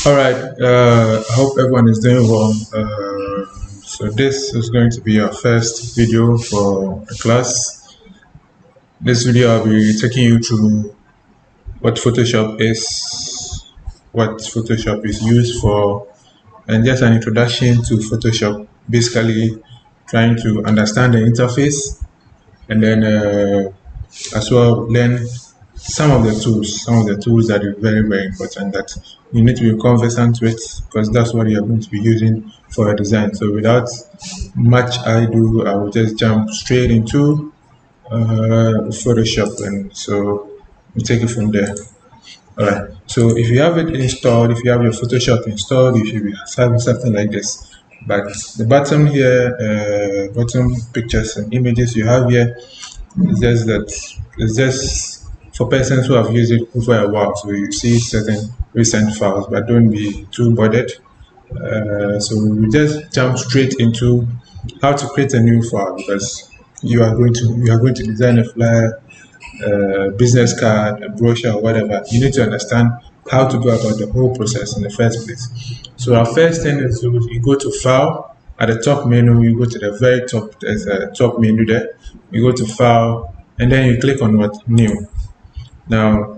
All right. I hope everyone is doing well. So this is going to be our first video for the class. This video I'll be taking you through what Photoshop is, what Photoshop is used for, and just an introduction to Photoshop. Basically, trying to understand the interface, and then as well learn some of the tools that are very, very important that you need to be conversant with because that's what you're going to be using for your design. So without much ado, I will just jump straight into Photoshop, and so we take it from there. All right. So if you have it installed, if you have your Photoshop installed, you should be having something like this. But the bottom here, bottom pictures and images you have here, it's just for persons who have used it over a while. So you see certain recent files, but don't be too bothered. So we just jump straight into how to create a new file because you are going to design a flyer, business card, a brochure, or whatever. You need to understand how to go about the whole process in the first place. So our first thing is you go to File. At the top menu, you go to the very top. There's a top menu there. You go to File, and then you click on what New. Now,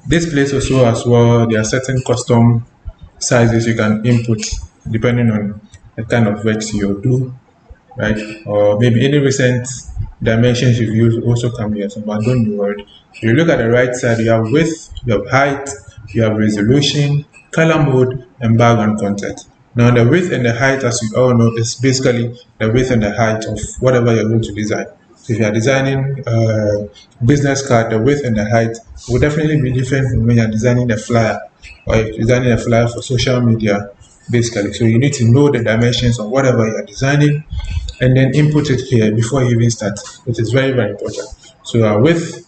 this place also as well, there are certain custom sizes you can input depending on the kind of works you do, right? Or maybe any recent dimensions you've used also can be awesome, but don't be worried. If you look at the right side, you have width, you have height, you have resolution, color mode, and background content. Now the width and the height, as you all know, is basically the width and the height of whatever you're going to design. So if you're designing a business card, the width and the height will definitely be different from when you're designing a flyer or if you're designing a flyer for social media, basically. So you need to know the dimensions of whatever you're designing and then input it here before you even start, which is very, very important. So our width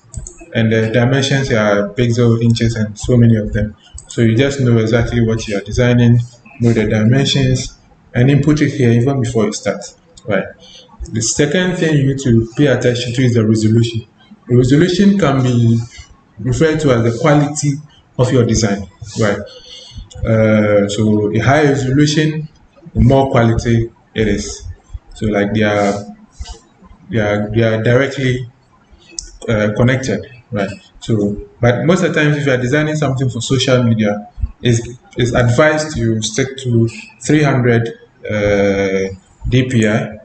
and the dimensions are pixel, inches, and so many of them. So you just know exactly what you are designing, know the dimensions, and input it here even before you start, right? The second thing you need to pay attention to is the resolution. The resolution can be referred to as the quality of your design, right? So the higher resolution, the more quality it is. So like they are directly connected, right? So, but most of the times, if you are designing something for social media, it's advised you stick to 300 DPI.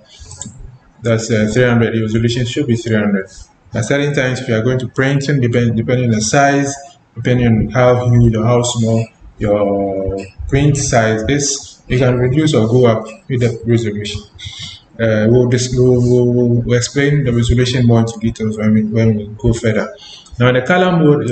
That's 300. The resolution should be 300. At certain times, if you are going to printing, depending on the size, depending on how huge or how small your print size is, you can reduce or go up with the resolution. We'll explain the resolution more into details when we go further. Now, the color mode,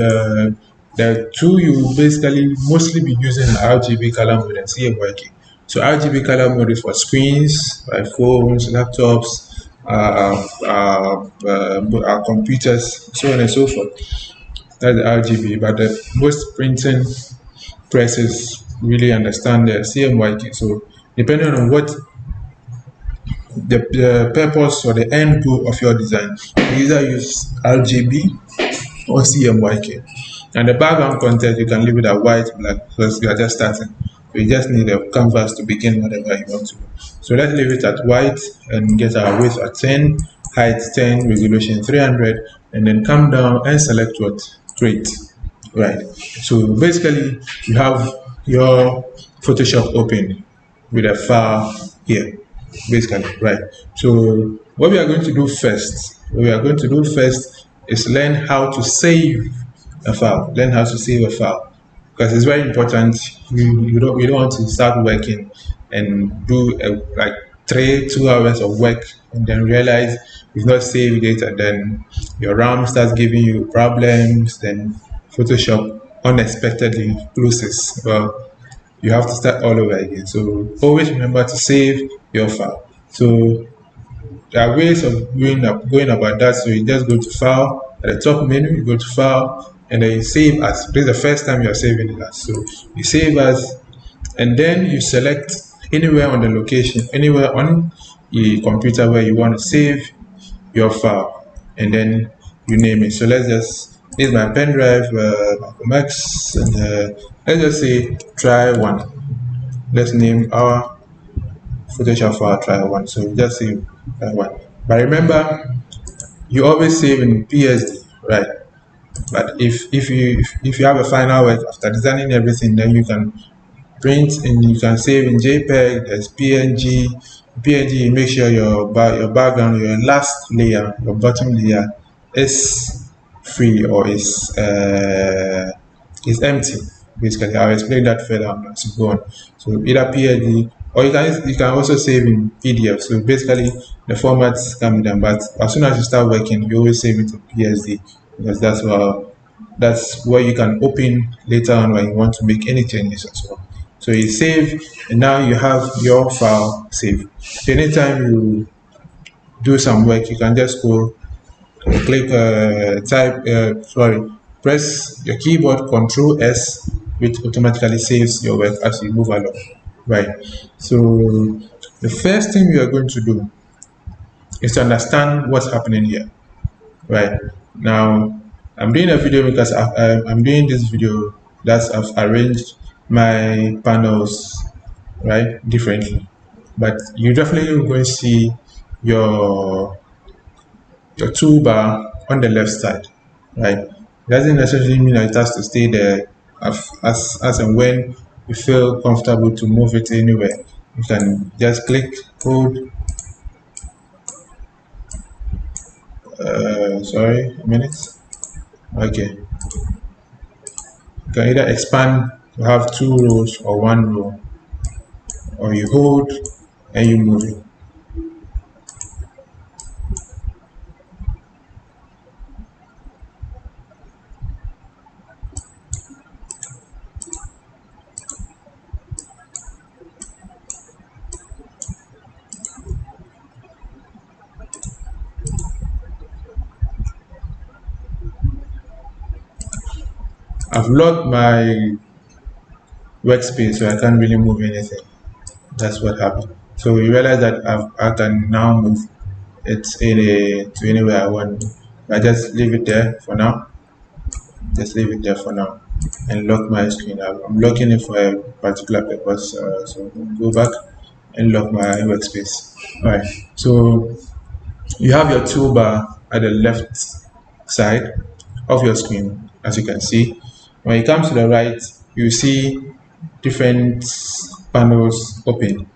the two you will basically mostly be using RGB color mode and CMYK. So RGB color mode is for screens, like phones, laptops, our computers, so on and so forth. That's the RGB, but the most printing presses really understand the CMYK. So depending on what the purpose or the end goal of your design, you either use RGB or CMYK. And the background content, you can leave it at white, black, because you are just starting. You just need a canvas to begin whatever you want to do. So let's leave it at white and get our width at 10, height 10, resolution 300, and then come down and select what? Create. Right. So basically, you have your Photoshop open with a file here, basically, right? So what we are going to do first, is learn how to save a file. Learn how to save a file because it's very important. You don't want to start working and do like 2 hours of work and then realize you've not saved it, and then your RAM starts giving you problems. Then Photoshop unexpectedly closes. Well, you have to start all over again. So always remember to save your file. So there are ways of going about that. So you just go to File, at the top menu, you go to File, and then you save as. This is the first time you're saving it as. So you save as, and then you select anywhere on the location, anywhere on the computer where you want to save your file, and then you name it. So let's just This is my pen drive, Max, and let's just say try one. Let's name our Photoshop file try one. So we just say try one. But remember, you always save in PSD, right? But if you have a final work after designing everything, then you can print and you can save in JPEG, there's PNG. PNG, make sure your background, your last layer, your bottom layer is free or is empty. Basically, I'll explain that further as we go on. So either PNG or you can also save in PDF. So basically, the formats can be done, but as soon as you start working, you always save it to PSD because that's where you can open later on when you want to make any changes as well. So you save, and now you have your file saved. So anytime you do some work, you can just go click, press your keyboard Control S, which automatically saves your work as you move along. Right. So the first thing we are going to do is to understand what's happening here. Right. Now, I'm doing a video because I'm doing this video that I've arranged my panels right differently, but you definitely going to see your toolbar on the left side, right? It doesn't necessarily mean that it has to stay there as and when you feel comfortable to move it anywhere. You can just click, hold, sorry, a minute. Okay, you can either expand to have 2 rows or 1 row, or you hold and you move it. I've locked my workspace, so I can't really move anything. That's what happened. So you realize that I can now move it to anywhere I want. I just leave it there for now. Just leave it there for now and lock my screen. I'm locking it for a particular purpose. So go back and lock my workspace. All right. So you have your toolbar at the left side of your screen, as you can see. When it comes to the right, you see different panels open.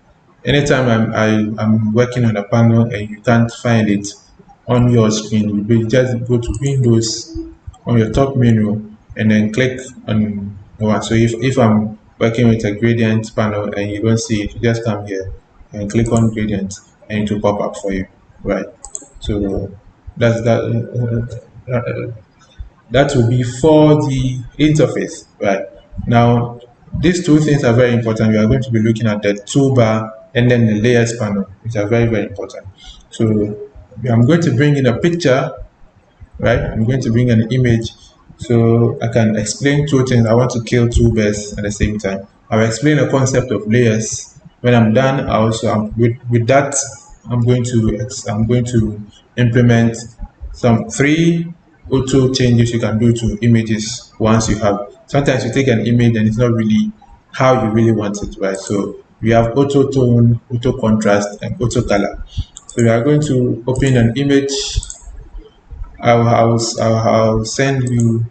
Anytime I'm working on a panel and you can't find it on your screen, you just go to Windows on your top menu and then click on the one. So if I'm working with a gradient panel and you don't see it, you just come here and click on gradient and it will pop up for you, right? So that's that will be for the interface, right? Now, these two things are very important. We are going to be looking at the toolbar and then the layers panel, which are very, very important. So I'm going to bring in a picture, right? I'm going to bring an image so I can explain two things. I want to kill two birds at the same time. I'll explain the concept of layers. When I'm done, with that, I'm going to implement some 3 auto changes you can do to images once you have. Sometimes you take an image and it's not really how you really want it, right? So we have auto tone, auto contrast, and auto color. So we are going to open an image. I'll send you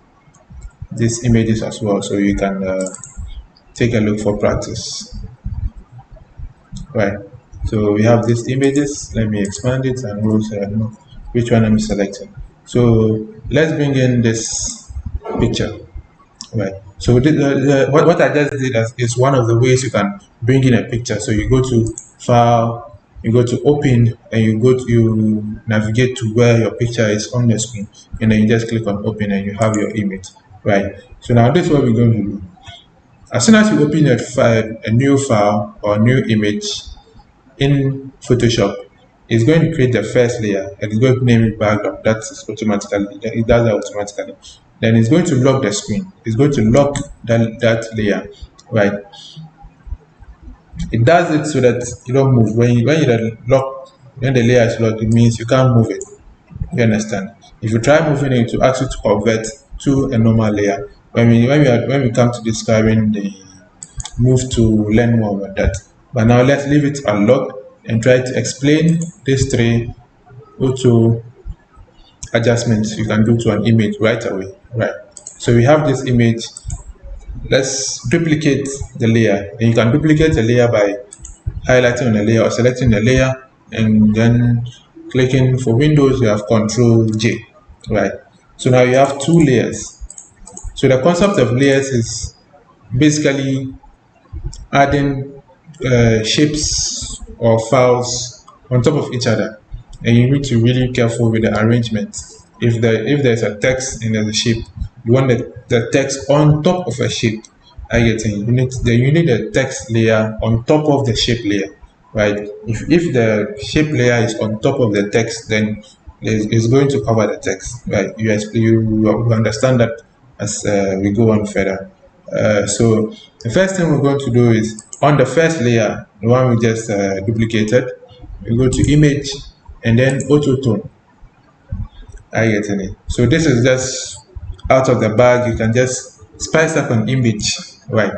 these images as well so you can take a look for practice, right? So we have these images. Let me expand it and also know which one I'm selecting. So let's bring in this picture, right? So what I just did is one of the ways you can bring in a picture. So you go to File, you go to Open, and you navigate to where your picture is on the screen, and then you just click on Open, and you have your image, right? So now this is what we're going to do. As soon as you open a new file or a new image in Photoshop, it's going to create the first layer and it's going to name it background. That's automatically, it does that automatically. Then it's going to lock the screen. It's going to lock that layer, right? It does it so that you don't move. When the layer is locked, it means you can't move it. You understand? If you try moving it, to ask you to convert to a normal layer. When we come to describing the move to learn more about that. But now let's leave it unlocked and try to explain these three auto adjustments you can do to an image right away. Right. So we have this image. Let's duplicate the layer. And you can duplicate the layer by highlighting on the layer or selecting the layer and then clicking. For Windows you have Control J. Right. So now you have two layers. So the concept of layers is basically adding shapes or files on top of each other, and you need to really be careful with the arrangement. If there's a text and there's a shape, you want the text on top of a shape. I get it. You need a text layer on top of the shape layer, right? If the shape layer is on top of the text, then it's going to cover the text, right? You understand that as we go on further. So the first thing we're going to do is on the first layer, the one we just duplicated, we go to image and then auto tone. I get it. So this is just out of the bag. You can just spice up an image, right?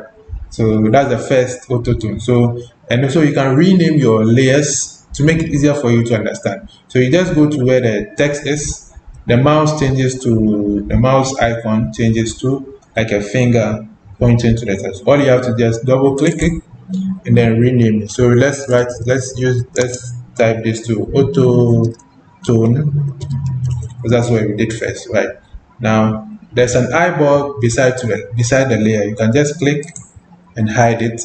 So that's the first auto tone. So and also you can rename your layers to make it easier for you to understand. So you just go to where the text is, the mouse icon changes to like a finger pointing to the text. All you have to just double click it and then rename it. So let's type this to auto tone, because that's what we did first, right? Now there's an eyeball beside the layer. You can just click and hide it,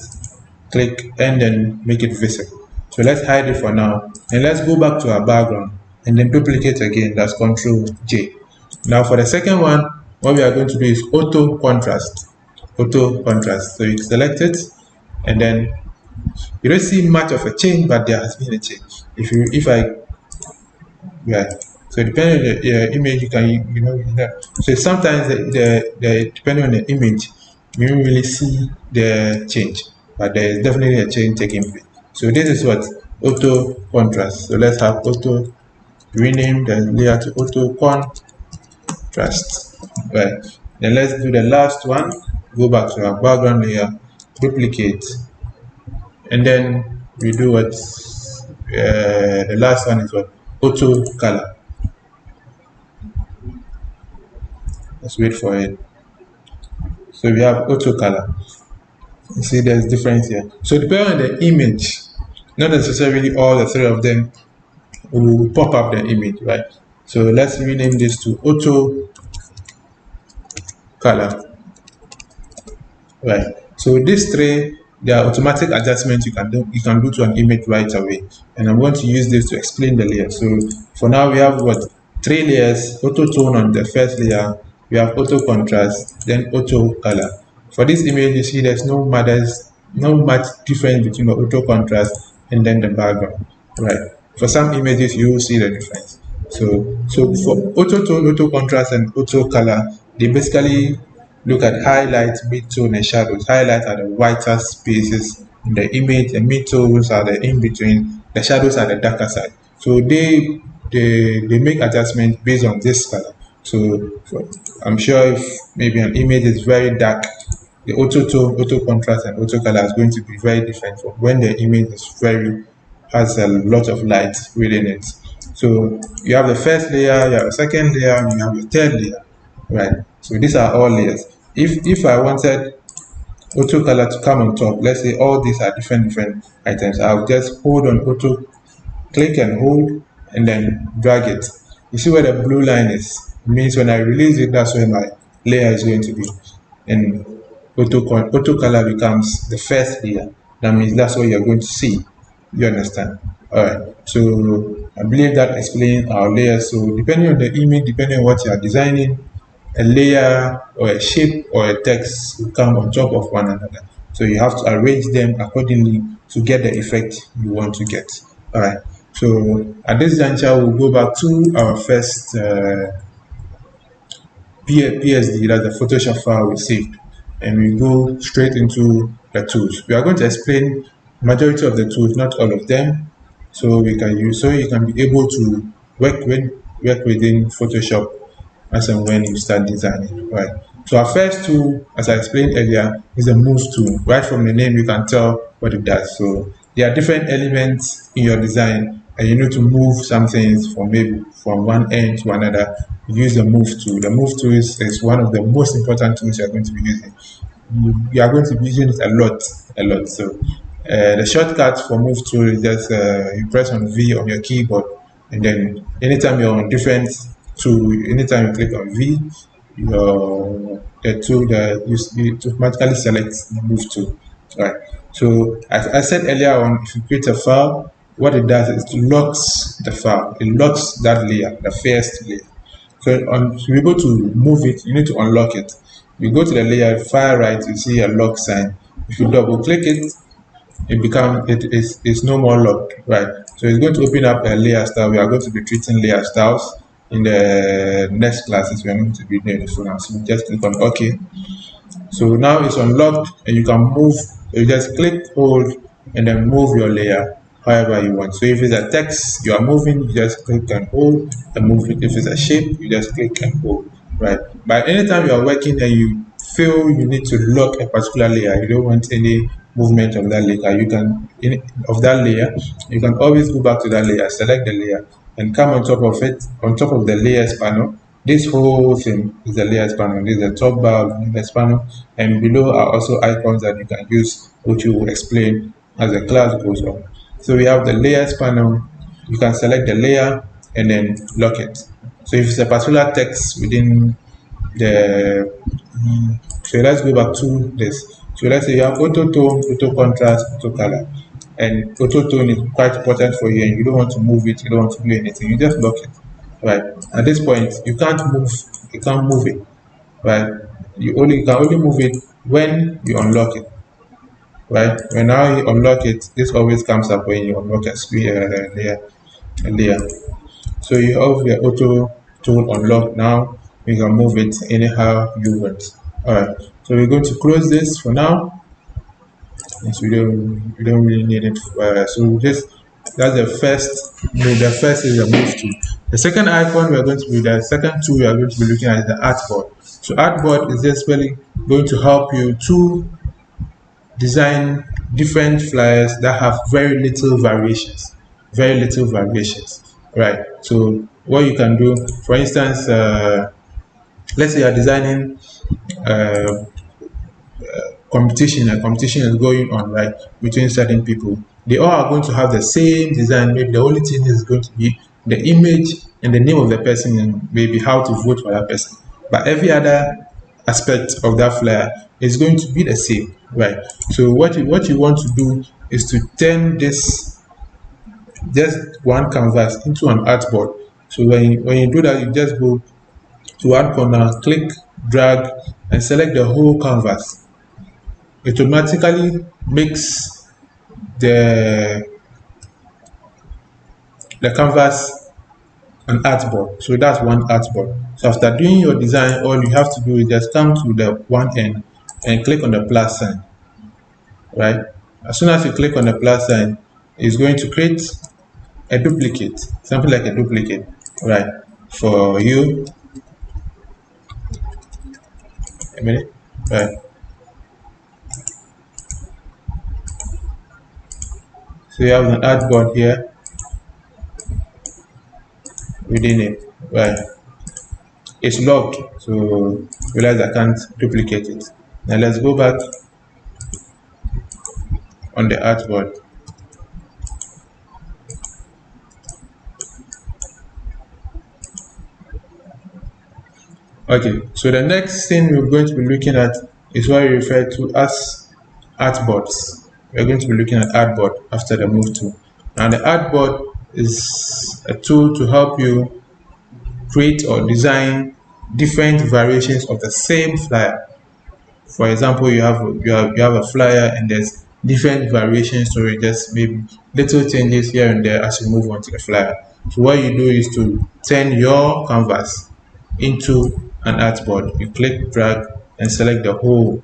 click and then make it visible. So let's hide it for now, and let's go back to our background and then duplicate again. That's Control J. Now for the second one, what we are going to do is auto contrast. So you select it, and then you don't see much of a change, but there has been a change. Yeah. So depending on the image, you can So sometimes the depending on the image, you don't really see the change, but there is definitely a change taking place. So this is what auto contrast. So let's have auto, rename the layer to auto contrast. Right. Then let's do the last one. Go back to our background layer, duplicate, and then we do what the last one is what auto color. Let's wait for it. So we have auto color. You see there's difference here. So depending on the image, not necessarily all the three of them will pop up the image, right? So let's rename this to auto color. Right. So these three, they are automatic adjustments you can do to an image right away. And I'm going to use this to explain the layer. So for now we have what? 3 layers: auto tone on the first layer, we have auto contrast, then auto color. For this image, you see there's no much difference between the auto contrast and then the background. Right. For some images you will see the difference. So for auto tone, auto contrast, and auto color, they basically look at highlights, mid-tone, and shadows. Highlights are the whiter spaces in the image, the mid-tones are the in-between, the shadows are the darker side. So they make adjustments based on this color. So I'm sure if maybe an image is very dark, the auto tone, auto contrast, and auto color is going to be very different from when the image has a lot of light within it. So you have the first layer, you have the second layer, and you have the third layer, right? So these are all layers. If I wanted auto color to come on top, let's say all these are different items, I'll just hold on auto, click and hold, and then drag it. You see where the blue line is? It means when I release it, that's where my layer is going to be. And auto color becomes the first layer. That means that's what you're going to see. You understand? Alright. So I believe that explains our layers. So depending on the image, depending on what you are designing, a layer or a shape or a text will come on top of one another. So you have to arrange them accordingly to get the effect you want to get. All right. So at this juncture, we'll go back to our first PSD, that's the Photoshop file we saved, and we go straight into the tools. We are going to explain majority of the tools, not all of them, so you can be able to work within Photoshop as and when you start designing, right? So our first tool, as I explained earlier, is the move tool. Right from the name, you can tell what it does. So there are different elements in your design, and you need to move some things from maybe from one end to another. You use the move tool. The move tool is one of the most important tools you're going to be using. You are going to be using it a lot, a lot. So the shortcut for move tool is just you press on V on your keyboard, and then anytime you're on different tool, anytime you click on V, your the tool that you automatically select the move tool, right? So as I said earlier on, if you create a file, what it does is it locks the file. It locks that layer, the first layer. So to be able to move it, you need to unlock it. You go to the layer, far right, you see a lock sign. If you double click it, it's no more locked, right? So it's going to open up a layer style. We are going to be treating layer styles in the next classes. We are going to be doing this one. So just click on OK. So now it's unlocked and you can move. You just click, hold, and then move your layer however you want. So if it's a text you are moving, you just click and hold and move it. If it's a shape, you just click and hold, right? But anytime you are working and you feel you need to lock a particular layer, you don't want any movement of that layer, you can always go back to that layer, select the layer, and come on top of it, on top of the layers panel. This whole thing is the layers panel. This is the top bar of the layers panel, and below are also icons that you can use, which we will explain as the class goes on. So we have the layers panel. You can select the layer and then lock it. So if it's a particular text within the so let's go back to this. So let's say you have auto tone, auto contrast, auto color, and auto tone is quite important for you, and you don't want to move it, you don't want to do anything, you just lock it, right? At this point, you can't move it, right? You can only move it when you unlock it, right? When now you unlock it, this always comes up when you unlock a screen a layer. So you have the auto tool unlocked now. You can move it anyhow you want. Alright, so we're going to close this for now. Yes, we don't really need it. So that's the first. The first is the move tool. The second icon we are going to be the second tool we are going to be looking at is the artboard. So artboard is just really going to help you to design different flyers that have very little variations, right? So what you can do, for instance, let's say you're designing uh, a competition is going on, right, between certain people. They all are going to have the same design. Maybe the only thing is going to be the image and the name of the person, and maybe how to vote for that person. But every other aspect of that flyer is going to be the same, right? So what you want to do is to turn this just one canvas into an artboard. So when you do that, you just go to one corner, click, drag, and select the whole canvas. It automatically makes the canvas an artboard. So that's one artboard. So after doing your design, all you have to do is just come to the one end and click on the plus sign, right? As soon as you click on the plus sign, it's going to create a duplicate, something like a duplicate, right? For you, a minute, right? So you have an artboard here within it, right? It's locked, so realize I can't duplicate it. Now let's go back on the artboard. Okay, so the next thing we're going to be looking at is what we refer to as artboards. We're going to be looking at artboard after the move tool. And the artboard is a tool to help you create or design different variations of the same flyer. For example, you have a flyer and there's different variations to it, just maybe little changes here and there as you move on to the flyer. So what you do is to turn your canvas into an artboard. You click, drag, and select the whole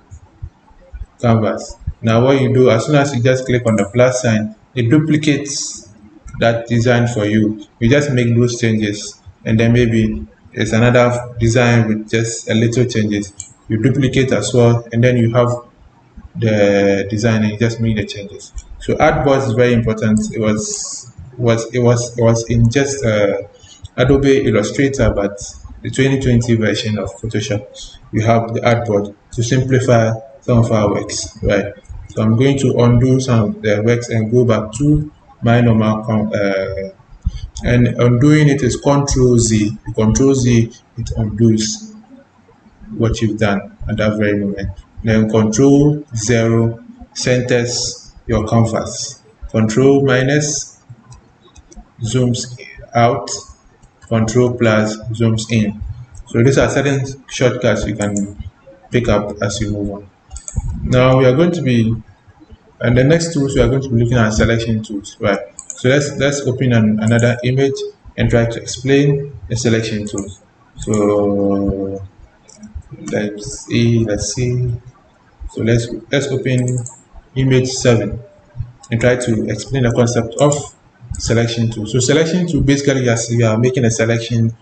canvas. Now what you do, as soon as you just click on the plus sign, it duplicates that design for you. You just make those changes, and then maybe is another design with just a little changes. You duplicate as well, and then you have the design and you just make the changes. So artboard is very important. It was in just Adobe Illustrator, but the 2020 version of Photoshop, you have the artboard to simplify some of our works, right? So I'm going to undo some of the works and go back to my normal and undoing it is Control Z. Control Z, it undoes what you've done at that very moment. Then Control 0 centers your canvas. Control minus zooms out. Control plus zooms in. So these are certain shortcuts you can pick up as you move on. Now we are going to be, and the next tools we are going to be looking at selection tools, right? So let's open another image and try to explain the selection tools. So let's see. So let's open image 7 and try to explain the concept of selection tool. So selection tool basically, as you are making a selection,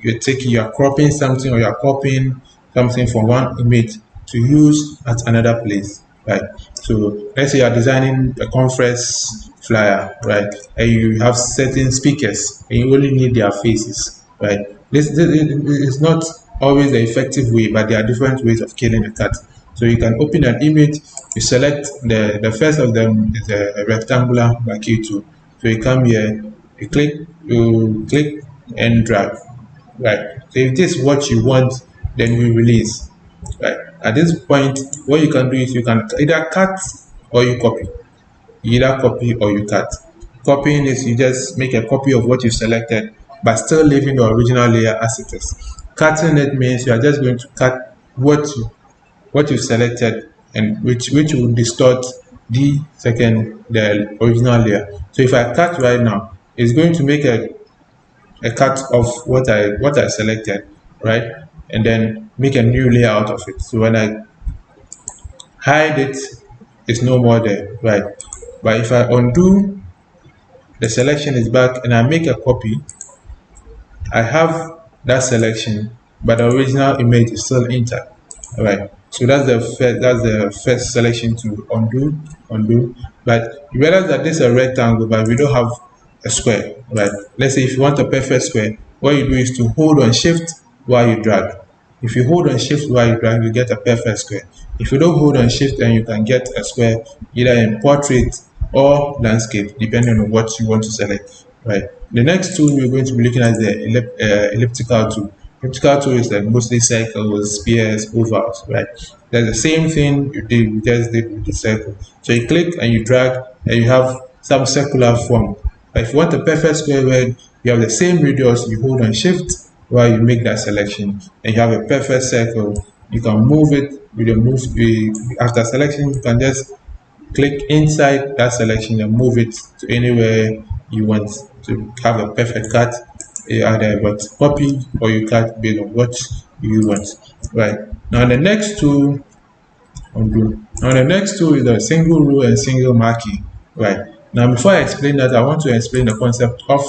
you're cropping something or you're copying something from one image to use at another place, right? So let's say you're designing a conference flyer, right? And you have certain speakers and you only need their faces, right? This is not always the effective way, but there are different ways of killing a cat. So you can open an image, you select the first of them is a rectangular marquee tool. So you come here, you click and drag, right? So if this is what you want, then we release, right? At this point, what you can do is you can either cut or you copy. You either copy or you cut. Copying is you just make a copy of what you selected, but still leaving the original layer as it is. Cutting it means you are just going to cut what you selected, and which will distort the original layer. So if I cut right now, it's going to make a cut of what I selected, right? And then make a new layer out of it. So when I hide it, it's no more there, right? But if I undo, the selection is back and I make a copy, I have that selection, but the original image is still intact. All right. So that's the first selection to undo. But you realize that this is a rectangle, but we don't have a square, right? Let's say if you want a perfect square, what you do is to hold on shift while you drag. If you hold on shift while you drag, you get a perfect square. If you don't hold on shift, then you can get a square either in portrait or landscape, depending on what you want to select, right? The next tool we're going to be looking at is the elliptical tool. Elliptical tool is like mostly circles, spheres, ovals, right? That's the same thing you just did with the circle. So you click and you drag and you have some circular form. But if you want a perfect square where you have the same radius, you hold on shift while you make that selection and you have a perfect circle. You can move it with a move. After selection, you can just click inside that selection and move it to anywhere you want to have a perfect cut. Either but copy or you cut based on what you want, right? Now the next tool, undo. Now the next tool is the single row and single marquee, right? Now before I explain that, I want to explain the concept of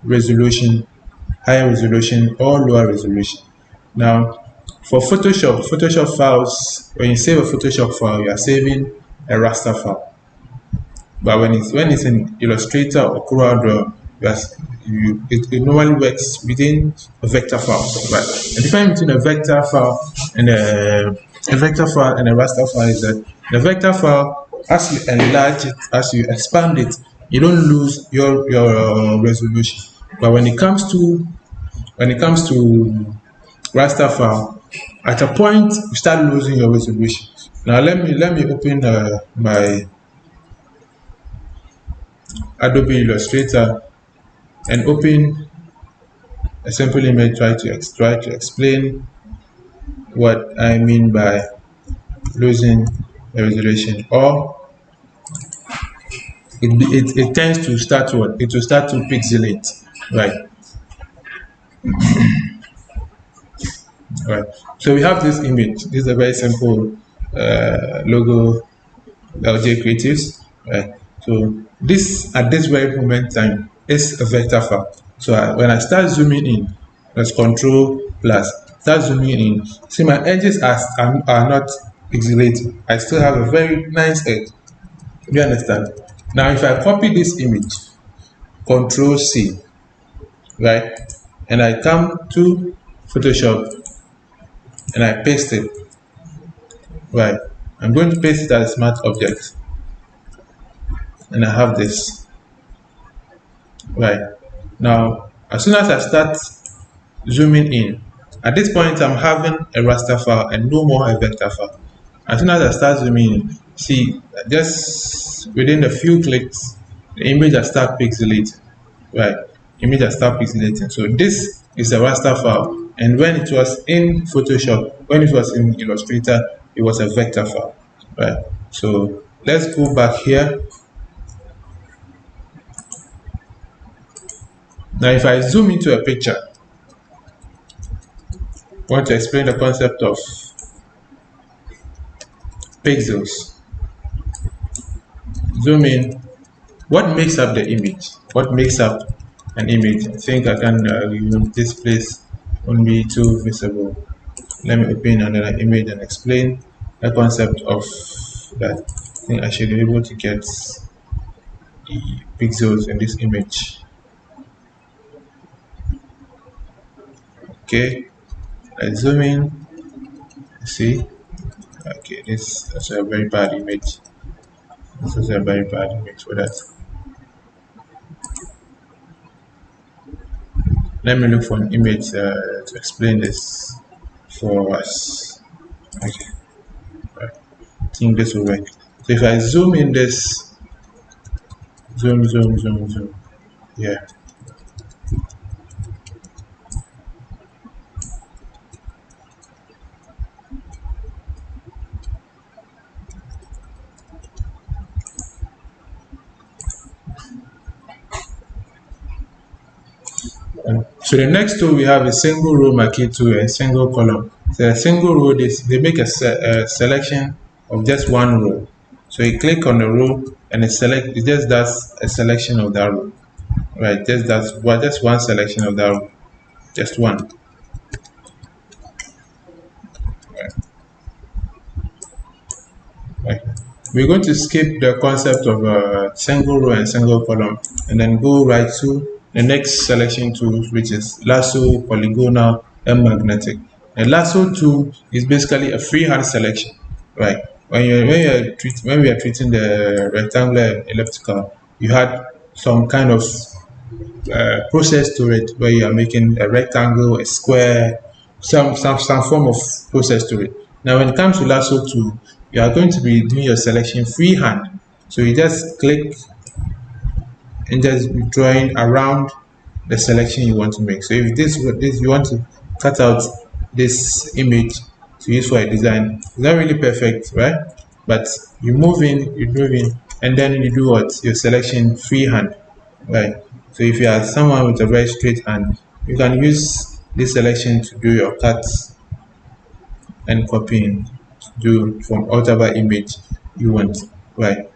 resolution, higher resolution or lower resolution. Now for Photoshop files, when you save a Photoshop file, you are saving a raster file. But when it's in Illustrator or CorelDRAW, it normally works within a vector file, right? The difference between a vector file and a raster file is that the vector file, as you enlarge it, as you expand it, you don't lose your resolution. But when it comes to raster file, at a point you start losing your resolution. Now let me open my Adobe Illustrator and open a simple image. Try to explain what I mean by losing the resolution, or it tends to start what it will start to pixelate, right? Right. So we have this image. This is a very simple logo, LJ Creatives, right? So this at this very moment in time is a vector file. So when I start zooming in, That's Control plus. Start zooming in. See, my edges are not pixelated. I still have a very nice edge. Do you understand? Now, if I copy this image, Control C, right, and I come to Photoshop and I paste it, right. I'm going to paste it as a smart object, and I have this, right. Now, as soon as I start zooming in, at this point I'm having a raster file and no more a vector file. As soon as I start zooming in, see, just within a few clicks, the image has start pixelating, right? Image has start pixelating. So this is a raster file, and when it was in Photoshop, when it was in Illustrator, it was a vector file, right? So let's go back here. Now, if I zoom into a picture, I want to explain the concept of pixels. Zoom in. What makes up the image? What makes up an image? I think I can remove this place won't be too visible. Let me open another image and explain the concept of that. I think I should be able to get the pixels in this image. Okay, I zoom in. See, okay, this is a very bad image. This is a very bad image for that. Let me look for an image to explain this for us. Okay, right. I think this will work. So if I zoom in this, zoom, yeah. So the next tool we have is single row marquee tool and single column. So a single row, they make a selection of just one row. So you click on the row and it just does a selection of that row. Right, just one selection of that row. Just one. Right. We're going to skip the concept of single row and single column and then go right to the next selection tool, which is lasso, polygonal, and magnetic. A lasso tool is basically a freehand selection, right? When we are treating the rectangular and elliptical, you had some kind of process to it where you are making a rectangle, a square, some form of process to it. Now, when it comes to lasso tool, you are going to be doing your selection freehand. So you just click and just be drawing around the selection you want to make. So if this you want to cut out this image to use for a design, it's not really perfect, right? But you move in, and then you do what? Your selection freehand, right? So if you are someone with a very straight hand, you can use this selection to do your cuts and copying to do from whatever image you want, right?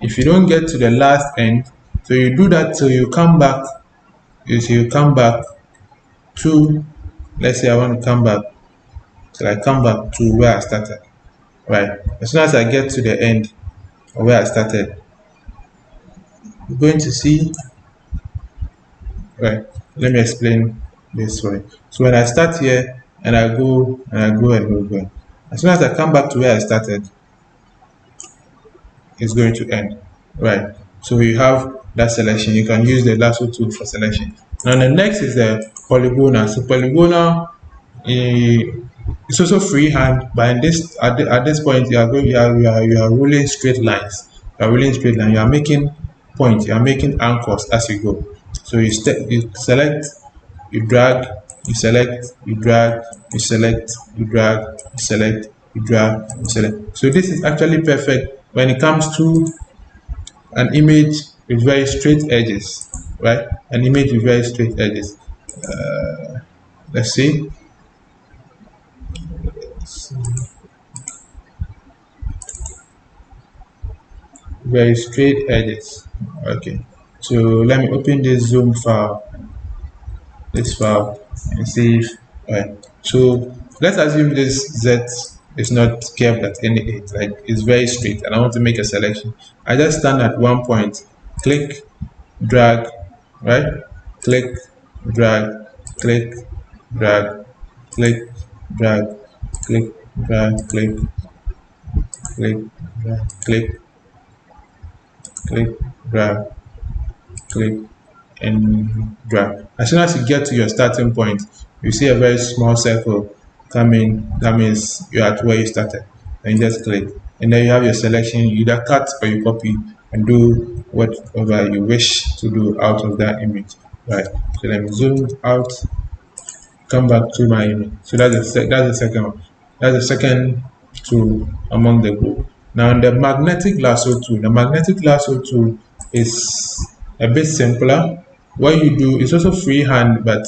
If you don't get to the last end, so you do that till you come back. You come back to, let's say I want to come back till I come back to where I started, right? As soon as I get to the end of where I started, you're going to see, right? Let me explain this way. So when I start here and I go and I go and go, as soon as I come back to where I started, it's going to end, right? So you have that selection. You can use the lasso tool for selection. Now the next is the polygonal. So polygonal it's also freehand, but in this at this point you are rolling straight lines. You are rolling straight line. You are making points. You are making anchors as you go. So you select, you drag, you select, you drag, you select, you drag, you select, you drag, you select. So this is actually perfect when it comes to an image with very straight edges, right? An image with very straight edges. Let's see. Very straight edges. Okay. So let me open this zoom file. This file. and see if so let's assume this Z is not curved at any edge, like it's very straight, and I want to make a selection. I just stand at one point, click, drag, right? Click, drag, click, drag, click, drag, click, drag, click, click, drag, click, click, drag, click, and drag. As soon as you get to your starting point, you see a very small circle coming. That means you're at where you started. And just click. And then you have your selection. You either cut or you copy and do whatever you wish to do out of that image. Right. So let me zoom out, come back to my image. So that's the second one. That's the second tool among the group. Now the magnetic lasso tool. The magnetic lasso tool is a bit simpler. What you do is also freehand, but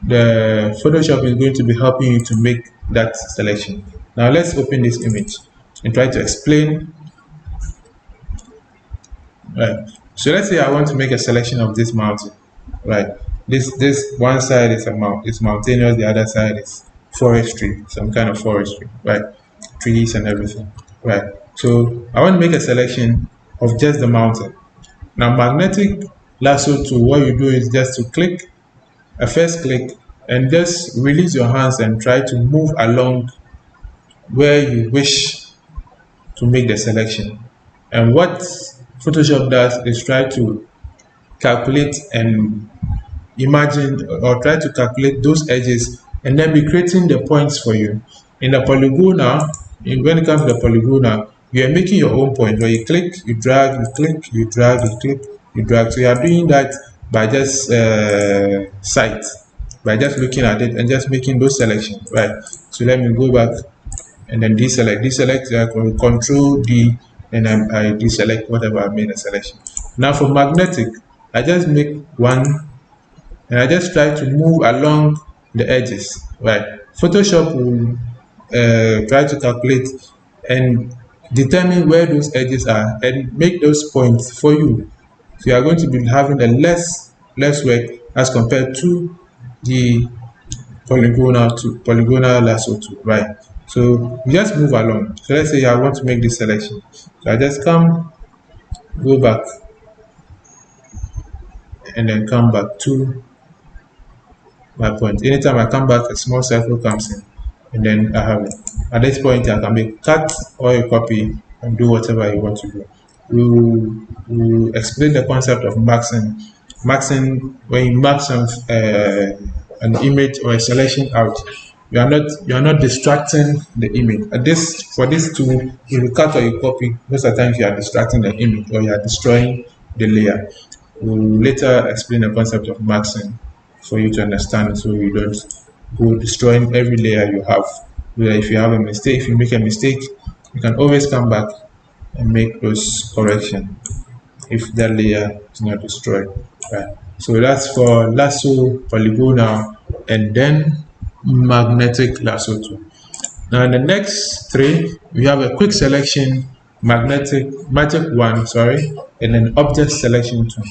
the Photoshop is going to be helping you to make that selection. Now let's open this image and try to explain. Right. So let's say I want to make a selection of this mountain. Right. This one side is it's mountainous, the other side is forestry, some kind of forestry, right? Trees and everything. Right. So I want to make a selection of just the mountain. Now magnetic lasso tool, what you do is just to click, a first click, and just release your hands and try to move along where you wish to make the selection. And what Photoshop does is try to calculate and imagine or try to calculate those edges and then be creating the points for you. In the polygonal, when it comes to the polygonal, you are making your own point where you click, you drag, you click, you drag, you click, you drag. So you are doing that by just sight, by just looking at it and just making those selections, right? So let me go back and then deselect, control D, and I deselect whatever I made a selection. Now for magnetic, I just make one and I just try to move along the edges, right? Photoshop will try to calculate and determine where those edges are and make those points for you. So you are going to be having a less work as compared to the polygonal lasso tool, right? So you just move along. So let's say I want to make this selection. So I just go back, and then come back to my point. Anytime I come back, a small circle comes in, and then I have it. At this point, I can make cut or a copy and do whatever you want to do. We'll explain the concept of maxing. Maxing, when you mark an image or a selection out, you are not distracting the image. For this tool, if you cut or you copy, most of the times you are distracting the image or you are destroying the layer. We'll later explain the concept of maxing for you to understand, so you don't go destroying every layer you have. If you have a mistake, if you make a mistake, you can always come back and make those corrections if that layer is not destroyed. Right. So that's for lasso, polygonal, and then magnetic lasso tool. Now in the next three, we have a quick selection, magic one, sorry, and an object selection tool.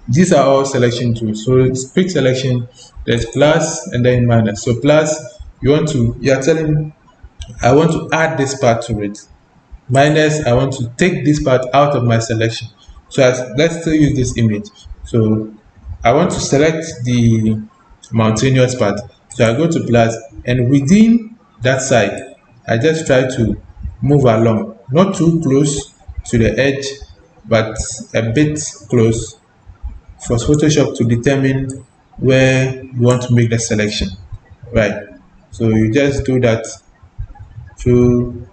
These are all selection tools. So it's quick selection, there's plus and then minus. So plus, you are telling, I want to add this part to it. Minus, I want to take this part out of my selection. So let's still use this image. So I want to select the mountainous part. So I go to plus, and within that side, I just try to move along, not too close to the edge, but a bit close for Photoshop to determine where you want to make the selection, right? So you just do that through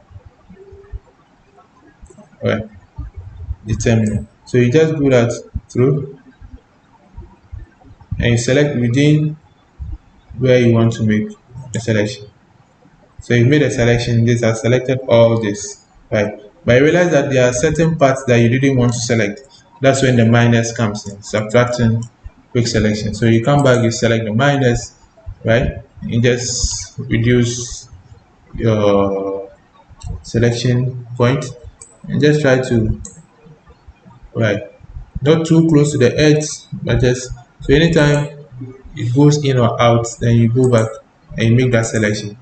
determine. So you just do that through, and you select within where you want to make the selection. So you made a selection, this has selected all this, right? But you realize that there are certain parts that you didn't want to select. That's when the minus comes in, subtracting quick selection. So you come back, you select the minus, right? You just reduce your selection point and just try to, right, not too close to the edge, but just, so anytime it goes in or out, then you go back and you make that selection.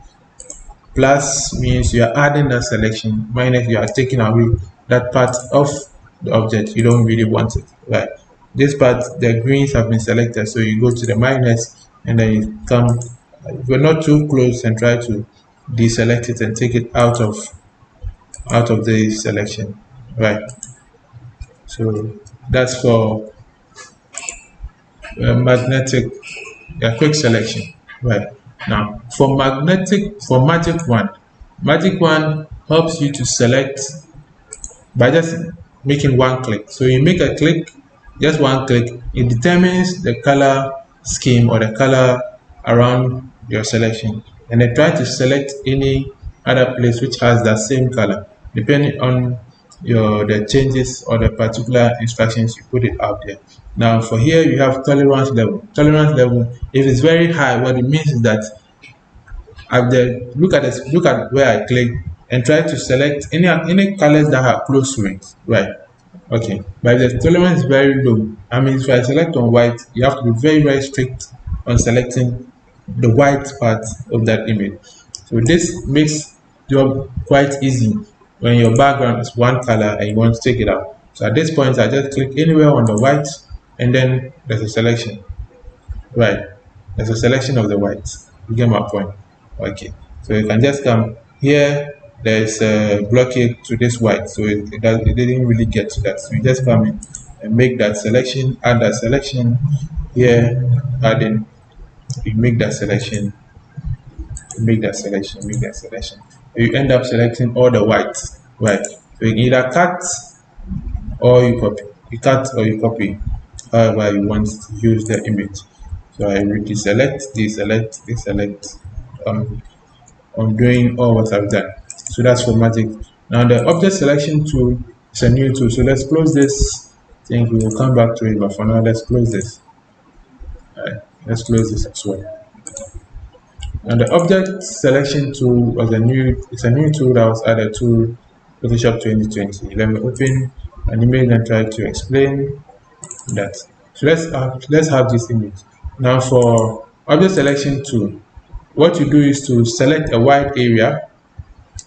Plus means you are adding that selection, minus you are taking away that part of the object you don't really want it, right? This part, the greens have been selected, so you go to the minus and then you come, you're not too close, and try to deselect it and take it out of the selection, right? So that's for magnetic, quick selection, right? Now for magic wand helps you to select by just making one click. So you make a click, just one click, it determines the color scheme or the color around your selection, and then try to select any other place which has that same color depending on the changes or the particular instructions you put it out there. Now for here you have tolerance level. Tolerance level, if it's very high, what it means is that look at this, look at where I click and try to select any colors that are close to it, right? Okay, but if the tolerance is very low, I mean, if I select on white, you have to be very, very strict on selecting the white part of that image. So this makes job quite easy when your background is one color and you want to take it out. So at this point, I just click anywhere on the white, and then there's a selection, right? There's a selection of the whites. You get my point? Okay, so you can just come here. There's a blockade to this white, so it didn't really get to that. So you just come in and make that selection, add that selection here, add in, you make that selection, make that selection, make that selection. You end up selecting all the whites, right? So you either cut or you copy. You cut or you copy, however you want to use the image. So I will deselect, I'm doing all what I've done. So that's for magic. Now the object selection tool is a new tool. So let's close this. I think we will come back to it, but for now let's close this. Alright, let's close this as well. And the object selection tool was a new tool that was added to Photoshop 2020. Let me open an image and try to explain that. So let's have this image. Now for object selection tool, what you do is to select a wide area,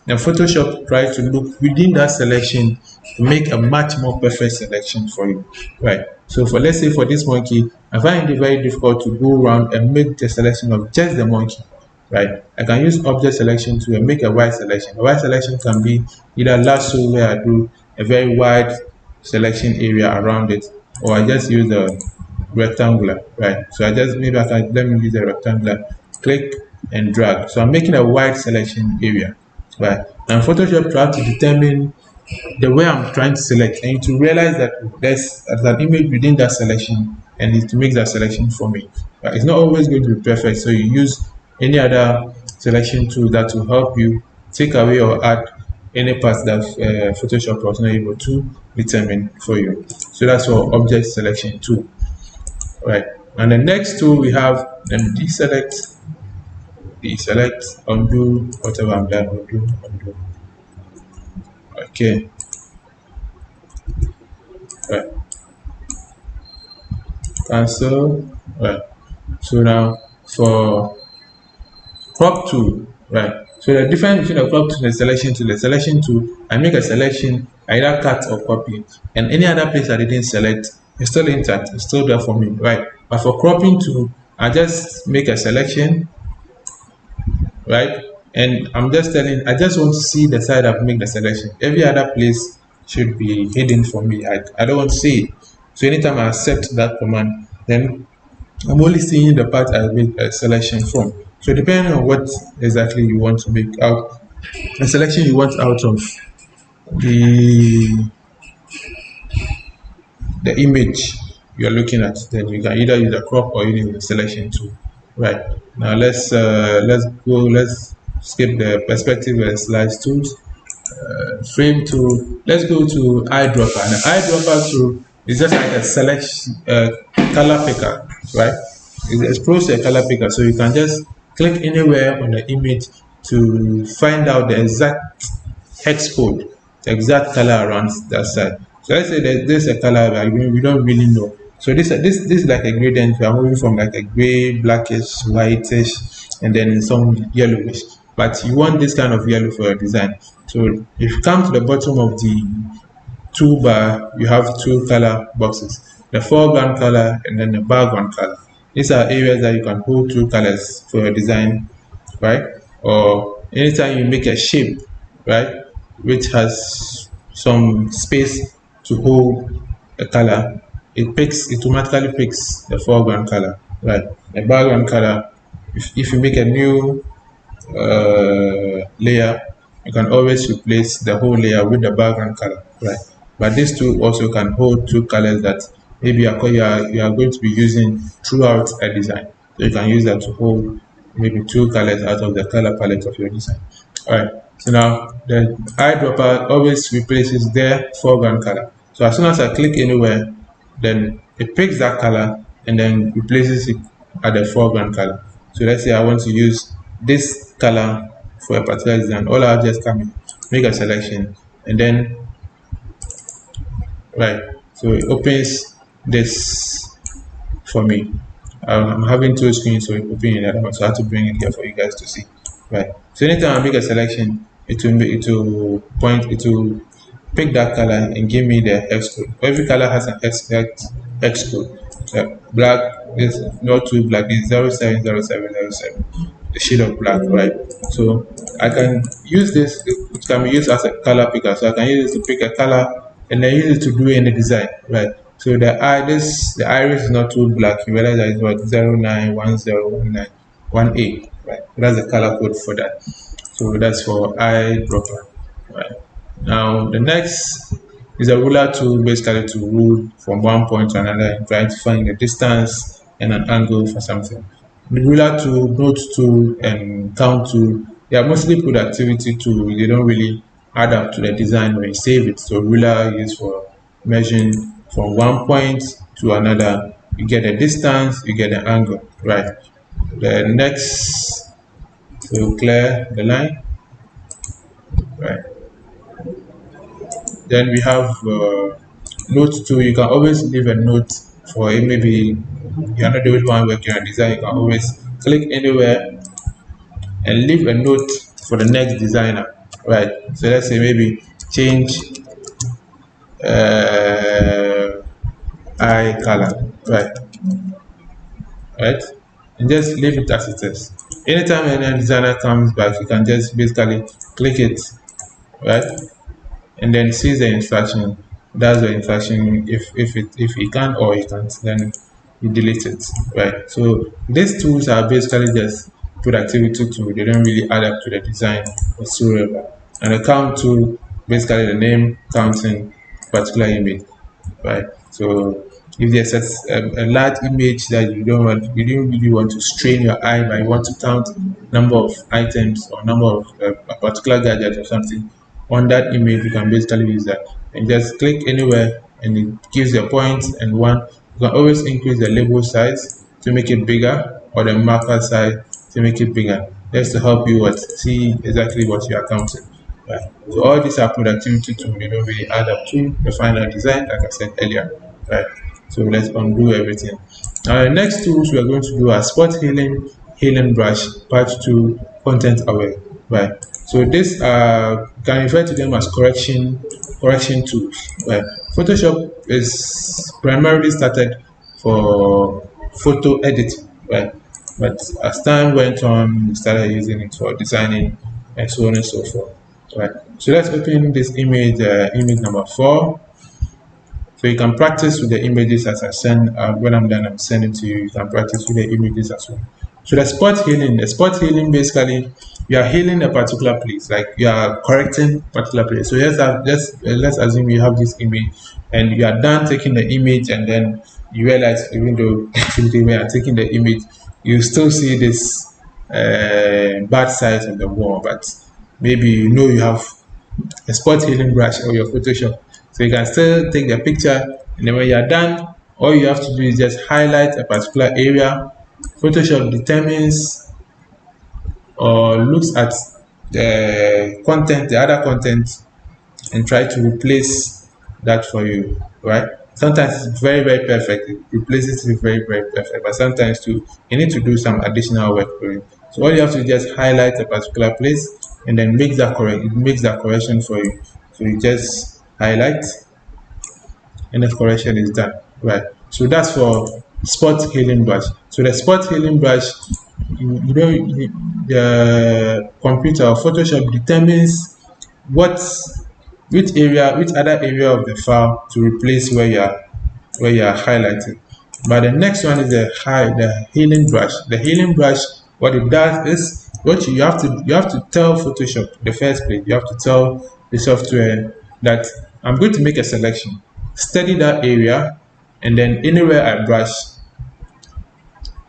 and Photoshop tries to look within that selection to make a much more perfect selection for you, right? So for, let's say for this monkey, I find it very difficult to go around and make the selection of just the monkey, right? I can use object selection to make a wide selection. A wide selection can be either lasso, where I do a very wide selection area around it, or I just use a rectangular, right? So let me use a rectangular, click and drag. So I'm making a wide selection area, right? And Photoshop tries to determine the way I'm trying to select, and to realize that there's an image within that selection, and it makes that selection for me. But it's not always going to be perfect, so you use any other selection tool that will help you take away or add any parts that Photoshop was not able to determine for you. So that's for object selection tool, right? And the next tool we have, then deselect, undo, whatever I'm done, undo. Okay, right, cancel, right. So now for crop tool, right? So the difference between the crop tool and the selection tool, I make a selection, I either cut or copy, and any other place I didn't select, it's still intact, it's still there for me, right? But for cropping tool, I just make a selection, right? And I just want to see the side I've made the selection. Every other place should be hidden for me. I don't want to see it. So anytime I accept that command, then I'm only seeing the part I made a selection from. So depending on what exactly you want to make out, the selection you want out of the image you're looking at, then you can either use a crop or use the selection tool. Right, now let's skip the perspective and slice tools, frame tool. Let's go to eyedropper. And the eyedropper tool is just like a selection color picker, right? It's close to a color picker, so you can just click anywhere on the image to find out the exact hex code, the exact color around that side. So let's say that there's a color that we don't really know. So this is like a gradient. We are moving from like a gray, blackish, whitish, and then some yellowish. But you want this kind of yellow for your design. So if you come to the bottom of the toolbar, you have two color boxes, the foreground color and then the background color. These are areas that you can hold two colors for your design, right? Or anytime you make a shape, right, which has some space to hold a color, it automatically picks the foreground color, right? The background color, if you make a new layer, you can always replace the whole layer with the background color, right? But these two also can hold two colors that maybe you are going to be using throughout a design. So you can use that to hold maybe two colors out of the color palette of your design. All right. So now the eyedropper always replaces their foreground color. So as soon as I click anywhere, then it picks that color and then replaces it at the foreground color. So let's say I want to use this color for a particular design. All I'll just come in, make a selection, and then right. So it opens this for me. I'm having two screens, so it open in the other one. So I have to bring it here for you guys to see. Right. So anytime I make a selection, it will pick that color and give me the hex code. Every color has an hex code. Black is not too black, it's 070707, the shade of black, right? So I can use this, it can be used as a color picker. So I can use this to pick a color and then use it to do any design, right? So the iris is not too black. You realize that it's what 09101918, right? That's the color code for that. So that's for eyedropper, right? Now the next is a ruler tool, basically to rule from one point to another and trying to find the distance and an angle for something. The ruler tool, note tool, and count tool, they are mostly productivity tools. They don't really add up to the design when you save it. So ruler is for measuring from one point to another. You get a distance, you get an angle, right? The next, so clear the line, right? Then we have note tool. You can always leave a note for it. Maybe you're not the only one working on design. You can always click anywhere and leave a note for the next designer, right? So let's say maybe change eye color, right, and just leave it as it is. Anytime any designer comes back, you can just basically click it, right, and then sees the instruction. That's the instruction. If he can or he can't, then you delete it, right? So these tools are basically just productivity tool. They don't really add up to the design whatsoever. And the count tool, basically the name counting particular image, right? So if there's a large image that you don't really want to strain your eye, but you want to count number of items or number of a particular gadget or something on that image, you can basically use that and just click anywhere and it gives you a point and one. You can always increase the label size to make it bigger or the marker size to make it bigger, just to help you see exactly what you are counting. Right. So all these are productivity tools. They don't really add up to the final design, like I said earlier. Right. So let's undo everything. Now the next tools we are going to do are spot healing brush, part 2, content aware. Right. So this can refer to them as correction tools. Right. Photoshop is primarily started for photo editing, right? But as time went on, we started using it for designing and so on and so forth. Right. So let's open this image, image number 4. So you can practice with the images as I send. When I'm done, I'm sending to you. You can practice with the images as well. So the spot healing basically, you are healing a particular place, like you are correcting particular place. So let's assume you have this image and you are done taking the image, and then you realize even though when you are taking the image, you still see this bad side of the wall, but maybe you have a spot healing brush or your Photoshop. So you can still take the picture, and then when you're done, all you have to do is just highlight a particular area. Photoshop determines or looks at the other content, and try to replace that for you, right? Sometimes it's very, very perfect. It replaces it very, very perfect. But sometimes too, you need to do some additional work for it. So all you have to do is just highlight a particular place and then make that correct. It makes that correction for you. So you just highlight and the correction is done. Right. So that's for spot healing brush. So the spot healing brush, the computer or Photoshop determines what which other area of the file to replace where you are highlighting. But the next one is the healing brush. The healing brush, what it does is you have to tell Photoshop the first place. You have to tell the software that I'm going to make a selection, study that area, and then anywhere I brush,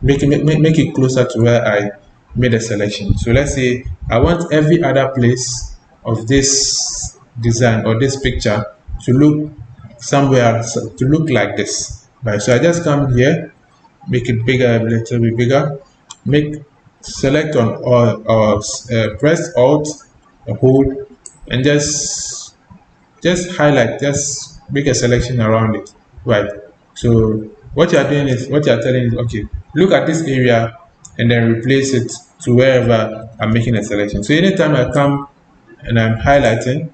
make it closer to where I made a selection. So let's say I want every other place of this design or this picture to look somewhere to look like this. Right. So I just come here, make it bigger, a little bit bigger, select on or press Alt, hold, and just highlight, just make a selection around it. Right. So what you are doing is what you are telling is, okay, look at this area and then replace it to wherever I'm making a selection. So anytime I come and I'm highlighting,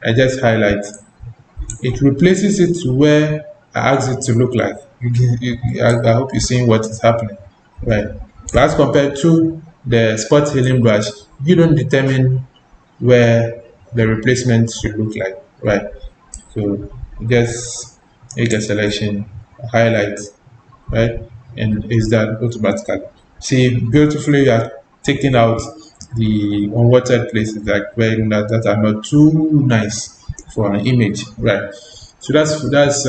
I just highlight. It replaces it to where I asked it to look like. I hope you're seeing what is happening. Right. But as compared to the spot healing brush, you don't determine where the replacement should look like. Right. So just make a selection, highlight, right, and it's done automatically. See, beautifully you are taking out the unwanted places like that are not too nice for an image, right? So that's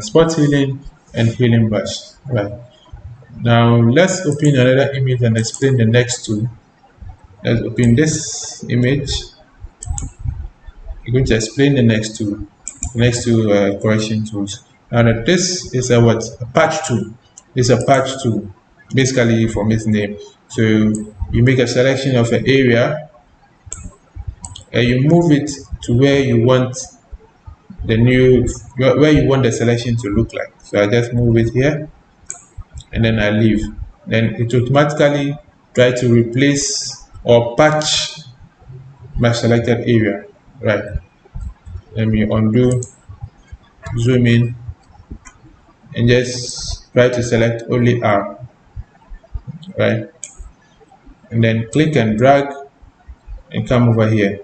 spot healing and healing brush, right? Now let's open another image and explain the next two. Let's open this image. We're going to explain the next two correction tools. Now this is a patch tool. It's a patch tool, basically from its name. So you make a selection of an area and you move it to where you want where you want the selection to look like. So I just move it here and then I leave. Then it automatically try to replace or patch my selected area. Right. Let me undo, zoom in, and just try to select only R. Right. And then click and drag and come over here.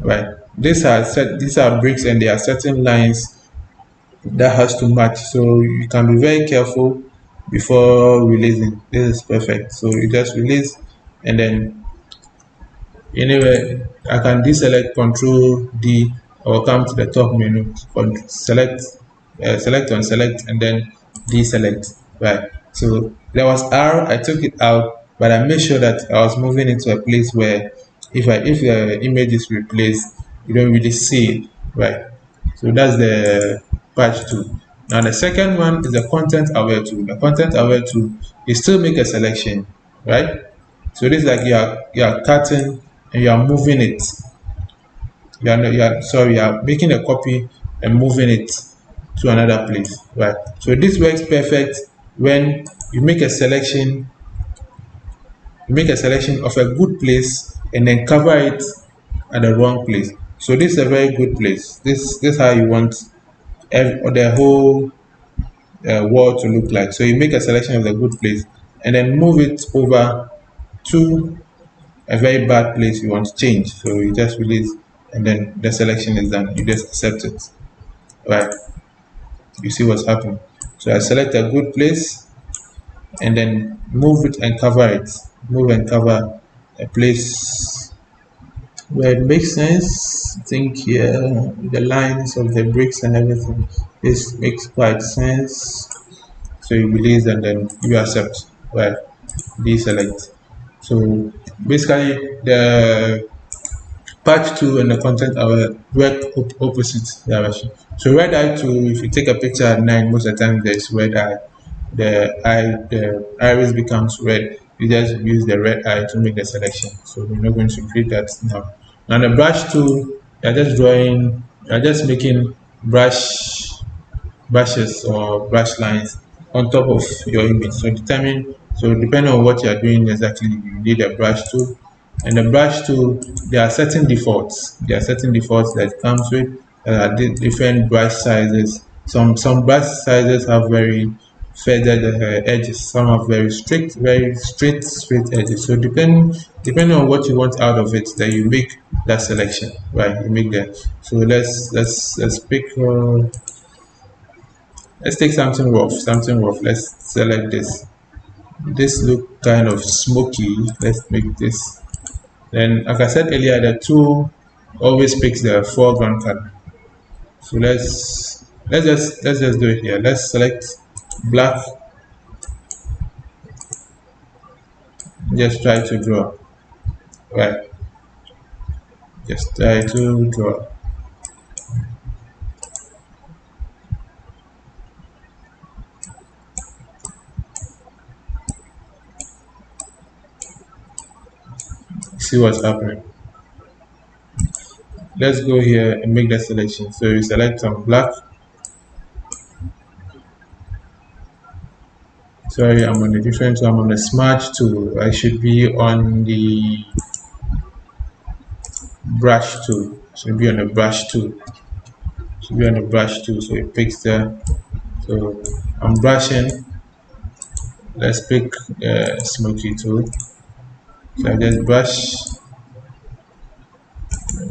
Right. These are bricks and there are certain lines that has to match. So you can be very careful before releasing. This is perfect. So you just release and then anyway I can deselect, Control D, or come to the top menu, select and then deselect. Right. So there was R, I took it out, but I made sure that I was moving into a place where if the image is replaced, you don't really see it. Right. So that's the patch tool. Now the second one is the content aware tool. The content aware tool, you still make a selection, right? So this is like you are cutting and you are moving it. You are making a copy and moving it to another place, right? So this works perfect when you make a selection. You make a selection of a good place and then cover it at the wrong place. So this is a very good place. This is how you want the whole wall to look like. So you make a selection of the good place and then move it over to a very bad place you want to change. So you just release and then the selection is done. You just accept it. Right. You see what's happening. So I select a good place and then move it and cover it. Move and cover a place where it makes sense. I think here the lines of the bricks and everything, this makes quite sense. So you release and then you accept. Right. Deselect. So basically the patch 2 and the content are work opposite direction. So red eye 2, if you take a picture at night, most of the time there's red eye. The iris becomes red. You just use the red eye to make the selection. So we're not going to create that now. Now the brush tool, you're just drawing, you're just making brush brushes or brush lines on top of your image. So depending on what you are doing exactly, you need a brush tool. And the brush tool, there are certain defaults. There are certain defaults that comes with different brush sizes. Some brush sizes have very feathered edges. Some have very straight edges. So depending on what you want out of it, then you make that selection, right? You make that. So let's pick. Let's take something rough, something rough. Let's select this. This look kind of smoky. Let's make this. Then, like I said earlier, the tool always picks the foreground color. So let's just do it here. Let's select black. Just try to draw. Right. Just try to draw. See what's happening. Let's go here and make the selection. So you select some black. Sorry, I'm on a different tool. I'm on the smart tool. I should be on the brush tool. Should be on the brush tool. Should be on the brush tool. So it picks the. So I'm brushing. Let's pick smoky tool. So I just brush.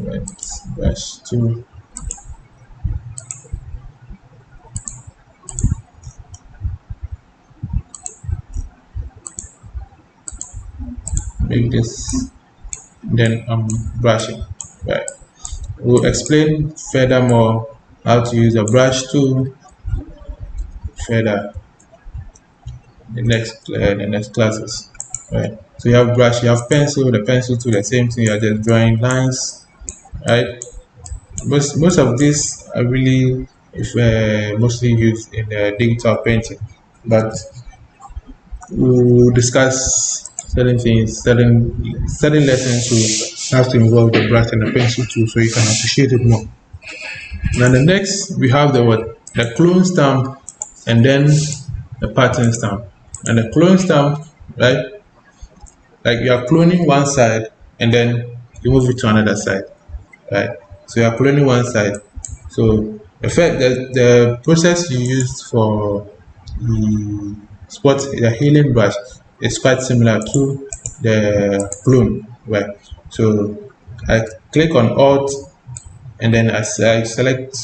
Right, brush tool. Make this. Then I'm brushing. Right. We'll explain furthermore how to use a brush tool further the next classes. Right. So you have brush, you have pencil. The pencil tool, the same thing. You are just drawing lines. Right. Most of these are really mostly used in digital painting, but we'll discuss certain things, certain lessons will have to involve the brush and the pencil too, so you can appreciate it more. Now the next we have the clone stamp and then the pattern stamp. And the clone stamp, right? Like you are cloning one side and then you move it to another side, right? So you are cloning one side. So the process you used for the healing brush is quite similar to the clone, right? So I click on Alt and then I select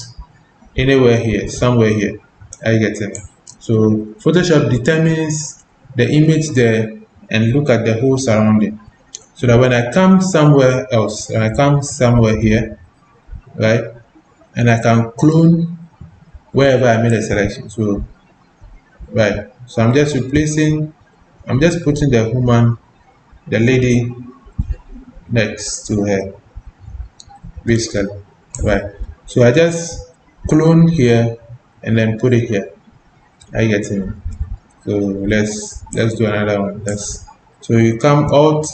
anywhere here, somewhere here. I get it. So Photoshop determines the image there and look at the whole surrounding. So that when I come somewhere else, when I come somewhere here, right, and I can clone wherever I made a selection. So right, so I'm just putting the woman, the lady next to her, basically, right? So I just clone here and then put it here. I get it. So let's do another one. So you come out,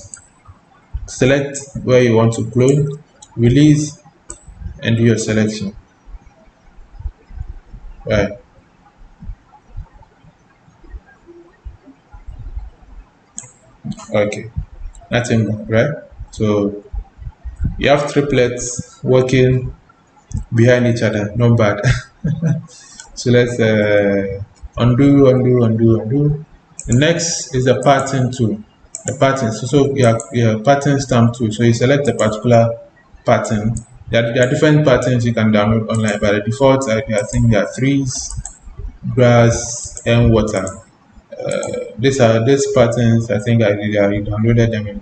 select where you want to clone, release, and do your selection. Right. Okay. Nothing more, right? So you have triplets working behind each other. Not bad. So let's undo. The next is the pattern tool. The pattern. So your pattern stamp tool. So you select a particular pattern. There are different patterns you can download online. By the default, I think there are trees, grass, and water. These patterns. I think I downloaded them and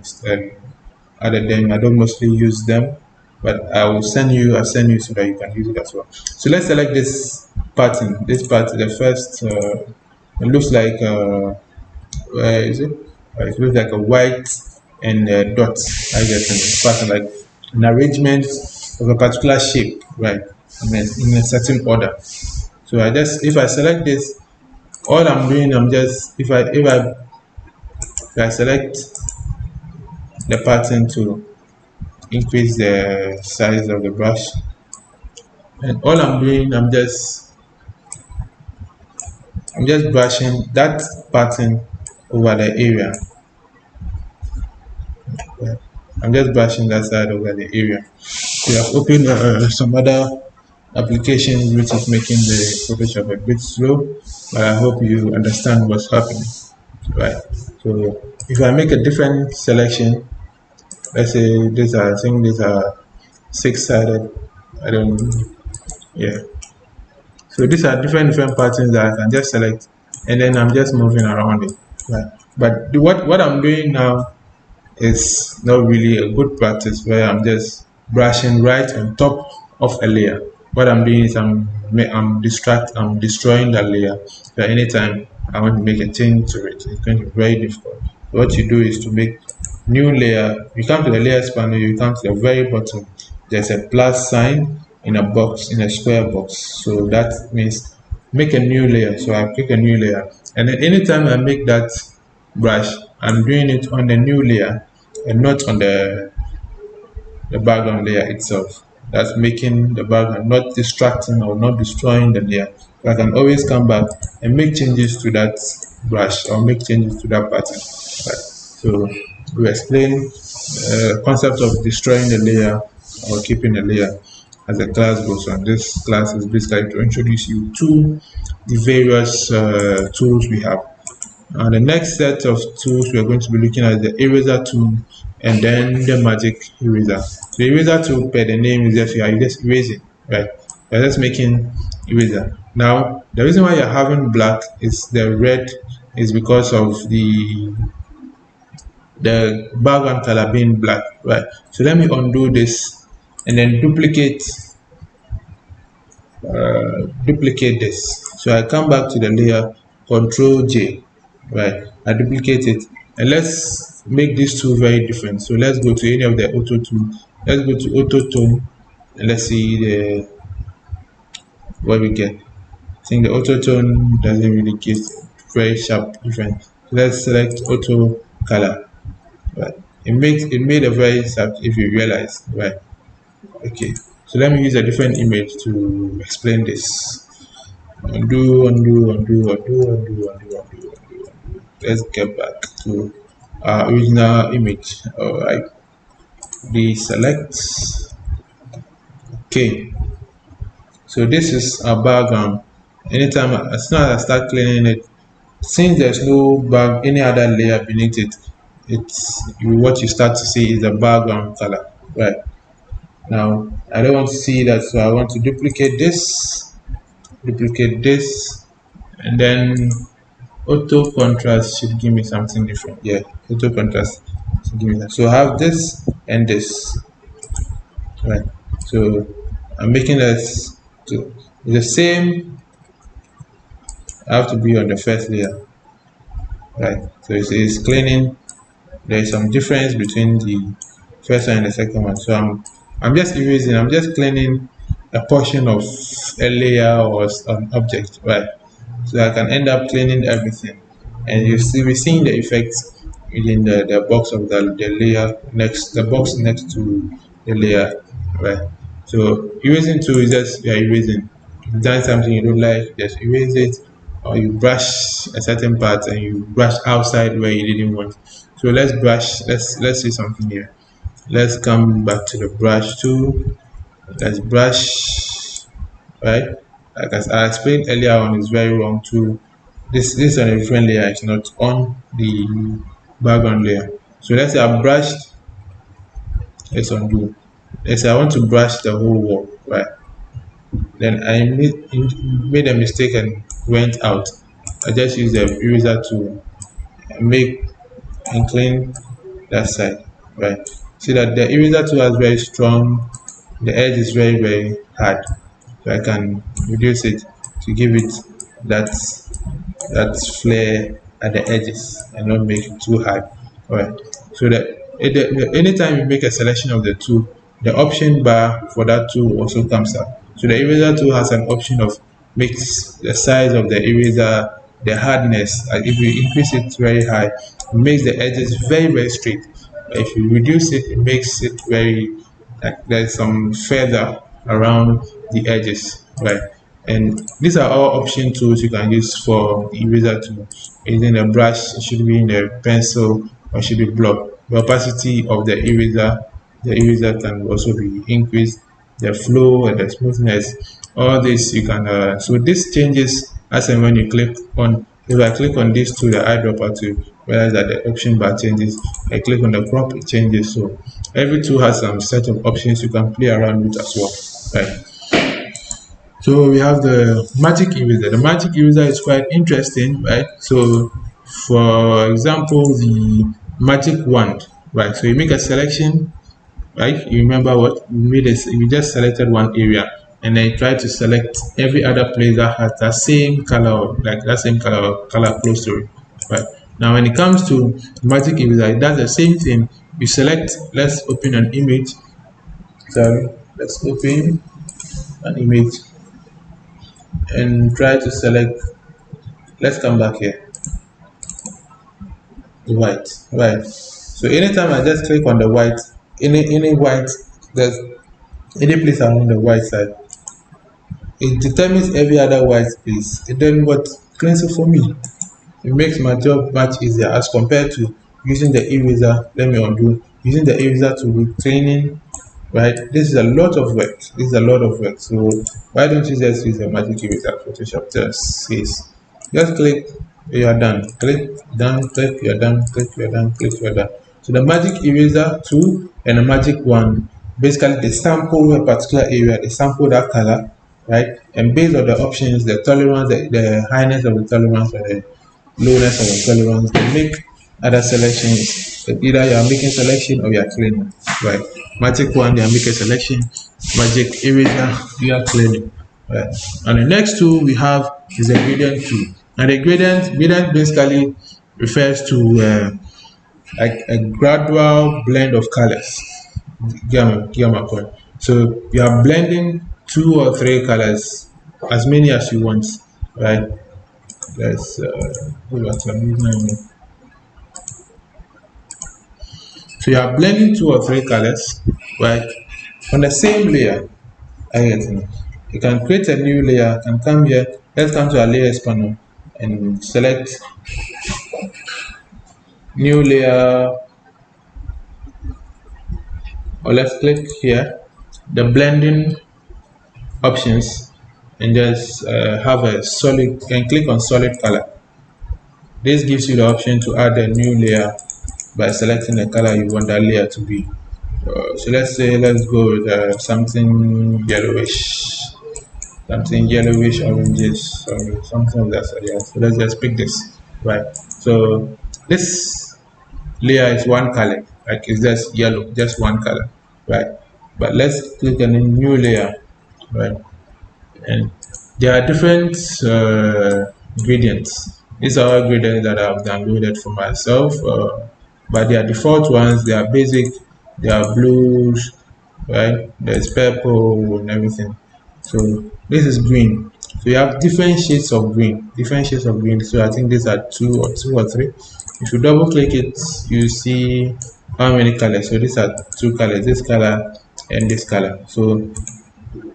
added them. I don't mostly use them, but I'll send you so that you can use it as well. So let's select this pattern. This pattern, the first, it looks like where is it? It looks like a white and dots. I guess in pattern like an arrangement of a particular shape, right? In a certain order. So if I select this, all I'm doing, I'm just if I select the pattern to increase the size of the brush, And all I'm doing, I'm just brushing that pattern over the area. Yeah. I'm just brushing that side over the area. We have opened some other applications which is making the Photoshop a bit slow, but I hope you understand what's happening, right? So if I make a different selection, let's say I think these are six-sided. I don't, yeah. So these are different patterns that I can just select, and then I'm just moving around it, right? But what I'm doing now is not really a good practice where I'm just brushing right on top of a layer. What I'm doing is I'm destroying that layer. So anytime I want to make a change to it, it's going to be very difficult. So what you do is to make new layer. You come to the layers panel, you come to the very bottom. There's a plus sign in a box, in a square box. So that means make a new layer. So I click a new layer, and then anytime I make that brush, I'm doing it on the new layer and not on the background layer itself. That's making the background not distracting or not destroying the layer. So I can always come back and make changes to that brush or make changes to that pattern. Right. So we explain the concept of destroying the layer or keeping the layer as the class goes on. This class is basically to introduce you to the various tools we have. And the next set of tools we are going to be looking at the eraser tool and then the magic eraser. The eraser tool, per the name is just you are just erasing, right? You're just making eraser. Now, the reason why you're having black is the red is because of the background color being black, right? So let me undo this and then duplicate this. So I come back to the layer, Control J, right? I duplicate it, and let's make these two very different. So let's go to any of the auto tool. Let's go to auto tone, and let's see what we get. I think the auto tone doesn't really give very sharp difference. So let's select auto color, right? It made a very sharp if you realize, right? Okay. So let me use a different image to explain this. Undo, undo, undo, undo, undo, undo, undo, undo. Let's get back to our original image. All right, deselect. Okay, so this is our background. Anytime, as soon as I start cleaning it, since there's no back any other layer beneath it, what you start to see is the background color. Right now, I don't want to see that, so I want to duplicate this, and then auto contrast should give me something different. Yeah, auto contrast should give me that. So I have this and this, right? So I'm making this to the same. I have to be on the first layer, right? So it's cleaning. There is some difference between the first one and the second one. So I'm just erasing. I'm just cleaning a portion of a layer or an object, right? So I can end up cleaning everything, and you see we're seeing the effects within the box of the layer next the box next to the layer, right? So erasing tool is just you're erasing. If you've done something you don't like, just erase it, or you brush a certain part and you brush outside where you didn't want. So let's see something here. Let's come back to the brush tool. Let's brush, right? Like as I explained earlier on, it's very wrong to this on a different layer, it's not on the background layer. So let's say I brushed, let's undo. Let's say I want to brush the whole wall, right? Then I made a mistake and went out. I just use the eraser to make and clean that side, right? See that the eraser tool has very strong, the edge is very hard. So I can reduce it to give it that flare at the edges and not make it too hard. All right. So that anytime you make a selection of the tool, the option bar for that tool also comes up. So the eraser tool has an option of makes the size of the eraser, the hardness. If you increase it very high, it makes the edges very straight. If you reduce it, it makes it very like there's some feather around the edges, right? And these are all option tools you can use for the eraser tool. Using a brush, it should be in a pencil, or it should be block. The opacity of the eraser can also be increased, the flow and the smoothness. All this you can so this changes as and when you click on. If I click on this tool, the eyedropper to realize that the option bar changes. I click on the crop, it changes. So every tool has some set of options you can play around with as well, right? So we have the magic eraser. The magic eraser is quite interesting, right? So for example, the magic wand, right? So you make a selection, right? You remember what you made is you just selected one area and then try to select every other place that has that same color, like that same color close to it, right? Now when it comes to magic eraser, it does the same thing. You select, let's open an image. Sorry, let's open an image and try to select, let's come back here, the white, right? So anytime I just click on the white, any white, there's any place around the white side, it determines every other white space, and then what cleans it for me. It makes my job much easier as compared to using the eraser. Let me undo. Using the eraser to be cleaning, right? This is a lot of work. This is a lot of work. So why don't you just use a magic eraser? Photoshop just says, just click, you are done. Click, done, click, you are done, click, you are done, click, you are done. So the magic eraser tool and the magic one, basically they sample a particular area, they sample that color, right? And based on the options, the tolerance, the highness of the tolerance, or the lowness of the tolerance, they make other selections. Either you are making selection or you are cleaning, right? Magic one, they are making selection. Magic eraser, you are cleaning, right? And the next tool we have is the gradient tool. And the gradient basically refers to like a gradual blend of colors. Get my point. So you are blending 2 or 3 colors, as many as you want, right? Let's go back to the So you are blending 2 or 3 colors, right, on the same layer. I get it. You can create a new layer and come here. Let's come to our layers panel and select new layer, or let's click here, the blending options, and just have a solid, and click on solid color. This gives you the option to add a new layer by selecting the color you want that layer to be. So let's say, let's go with something yellowish, oranges, or something of that sort. Yeah. So let's just pick this, right? So this layer is one color, like it's just yellow, just one color, right? But let's click on a new layer, right? And there are different gradients. These are all gradients that I've downloaded for myself, but they are default ones. They are basic. They are blues, right? There's purple and everything. So this is green. So you have different shades of green, So I think these are two or three. If you double click it, you see how many colors. So these are 2 colors, this color and this color. So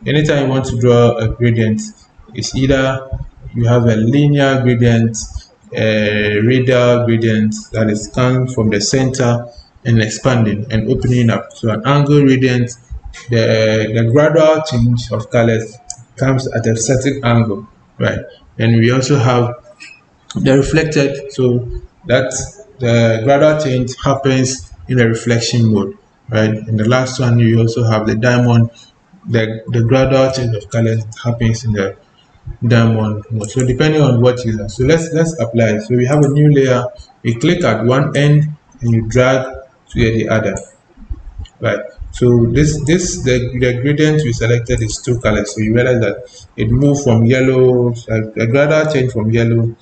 anytime you want to draw a gradient, it's either you have a linear gradient, a radial gradient that is coming from the center and expanding and opening up. So an angle gradient, the gradual change of colors comes at a certain angle, right? And we also have the reflected, so that the gradual change happens in the reflection mode, right? And the last one, you also have the diamond, the gradual change of color happens in the diamond mode. So depending on what you are, so let's apply. So we have a new layer. You click at one end and you drag to the other, right? So the gradient we selected is 2 colors. So you realize that it moved from yellow, like a gradual change from yellow,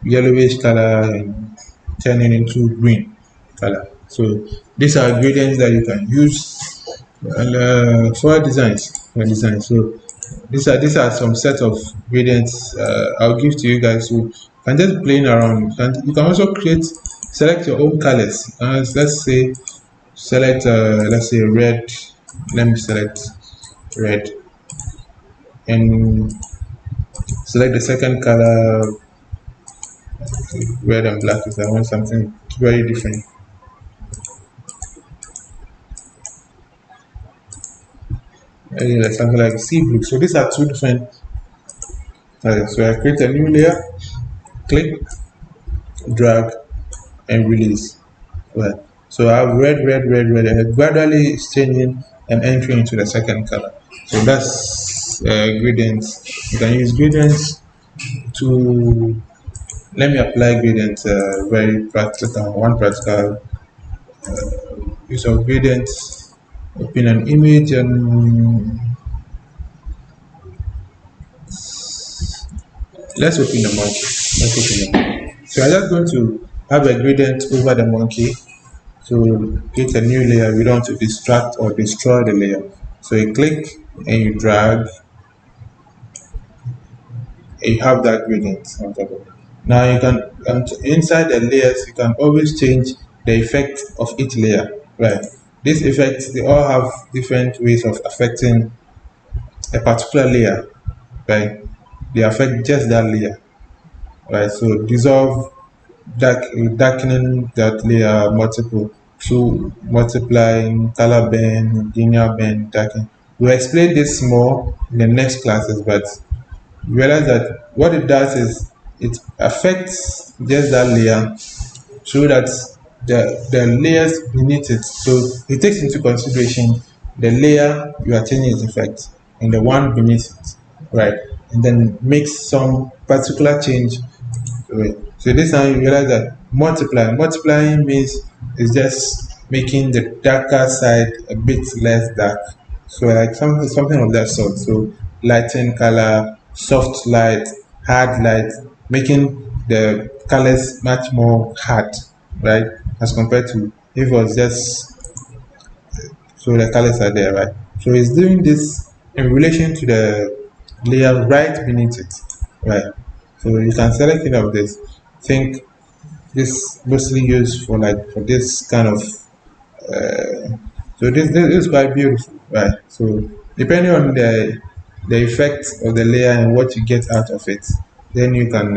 yellowish color, and turning into green color. So these are gradients that you can use for designs. So these are some set of gradients I'll give to you guys. So you can just playing around. You can also select your own colors. Let's say select let's say red. Let me select red, and select the second color, red and black, if I want something very different. Like something like sea blue. So these are two different. So I create a new layer, click, drag, and release. Right. So I have red, red, red, red, and gradually it's changing and entering into the second color. So that's gradients. You can use gradients to, let me apply gradients, very practical, one practical use of gradients. Open an image and let's open the monkey. Let's open the monkey. So I'm just going to have a gradient over the monkey. So create a new layer. We don't want to distract or destroy the layer. So you click and you drag, and you have that gradient on top of it. Now you can, inside the layers, you can always change the effect of each layer. Right. These effects, they all have different ways of affecting a particular layer. Right. They affect just that layer. Right. So dissolve, darkening that layer, multiple, through multiplying, color band, linear band, darken. We'll explain this more in the next classes, but you realize that what it does is it affects just that layer so that the layers beneath it. So it takes into consideration the layer you are changing its effect and the one beneath it, right? And then makes some particular change to it. So this time you realize that multiplying means it's just making the darker side a bit less dark. So like something of that sort. So lighten color, soft light, hard light, making the colors much more hard, right? As compared to if it was just, so the colors are there, right? So it's doing this in relation to the layer right beneath it, right? So you can select any of this. Think this mostly used for like for this kind of so this is quite beautiful, right? So depending on the effect of the layer and what you get out of it, then you can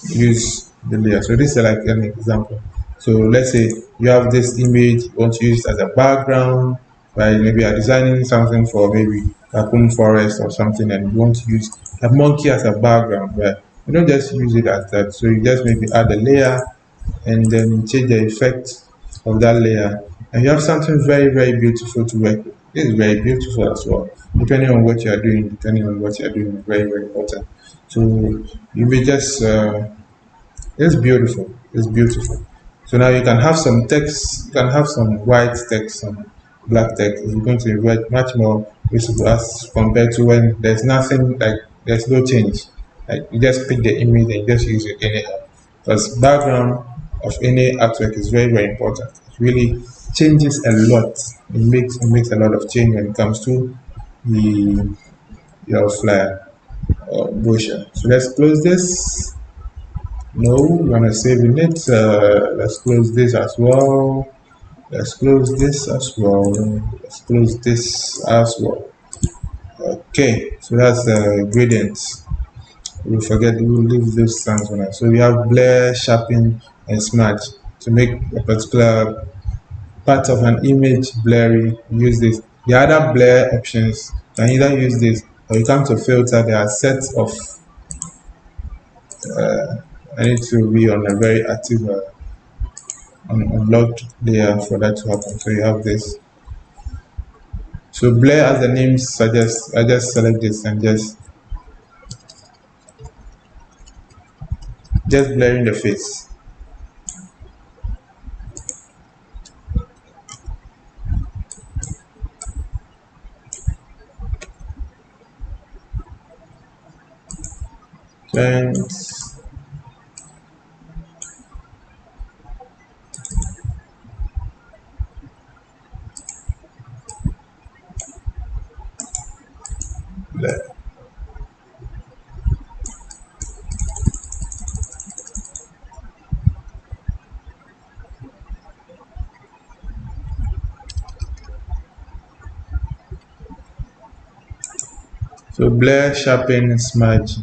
use the layer. So this is like an example. So let's say you have this image, you want to use it as a background, right? Maybe you're designing something for maybe raccoon forest or something, and you want to use a monkey as a background, right? You don't just use it as that. So you just maybe add a layer and then change the effect of that layer, and you have something very, very beautiful to work with. This is very beautiful as well. Depending on what you are doing, very, very important. So you may just it's beautiful. It's beautiful. So now you can have some text, you can have some white text, some black text. It's going to be much more visible as compared to when there's nothing, like there's no change. Like you just pick the image and you just use it anyhow. Because background of any artwork is very, very important. It really changes a lot. It makes a lot of change when it comes to the your flyer or brochure. So let's close this. No, we're gonna save in it. Let's close this as well. Let's close this as well. Let's close this as well. Okay, so that's the gradients. We'll forget, we'll leave those things on that. So we have blur, sharpen, and smudge. To make a particular part of an image blurry, use this. The other blur options, you can either use this or you come to filter. There are sets of, I need to be on a very active unlocked layer for that to happen. So you have this. So blur, as the name suggests, I just select this and just blurring the face. And blur. So blur, sharpen, smudge.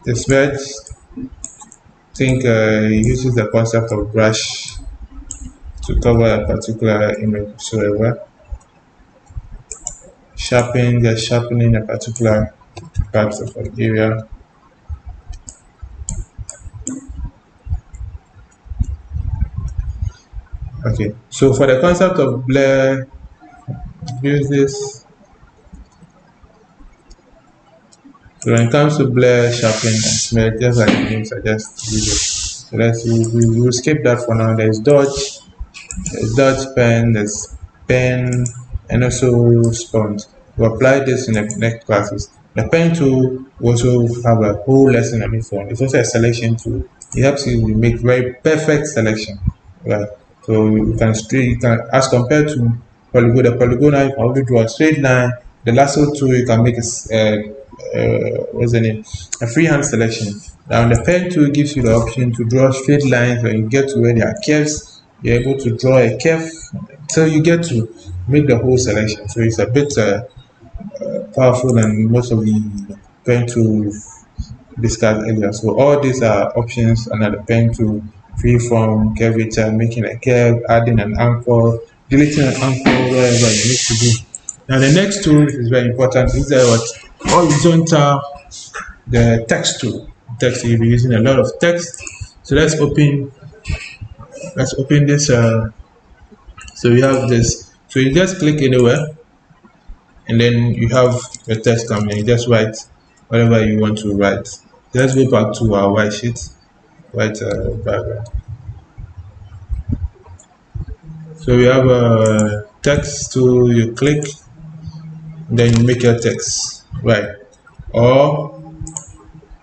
The smudge, think uses the concept of brush to cover a particular image whatsoever. Sharpen, just sharpening a particular part of an area. Okay, so for the concept of blur, use this. So when it comes to blur, sharpen, and smudge, just like the name suggests, use it. So we'll skip that for now. There's dodge pen, there's pen, and also sponge. We'll apply this in the next classes. The pen tool will also have a whole lesson on its own. It's also a selection tool. It helps you make very perfect selection, right? So you can as compared to polygon, the polygon you can only draw a straight line. The lasso tool you can make what's the name? A freehand selection. Now the pen tool gives you the option to draw straight lines. When you get to where there are curves, you're able to draw a curve till you get to make the whole selection. So it's a bit powerful than most of the pen tools discussed earlier. So all these are options under the pen tool: freeform, curvature, making a curve, adding an anchor, deleting an anchor wherever you need to do. Now the next tool is very important. Is what horizontal, the text tool. Text, you'll be using a lot of text. So let's open this. So we have this. So you just click anywhere, and then you have the text coming. You just write whatever you want to write. Let's go back to our white sheet. White background. So we have a text tool. You click, then you make your text right, or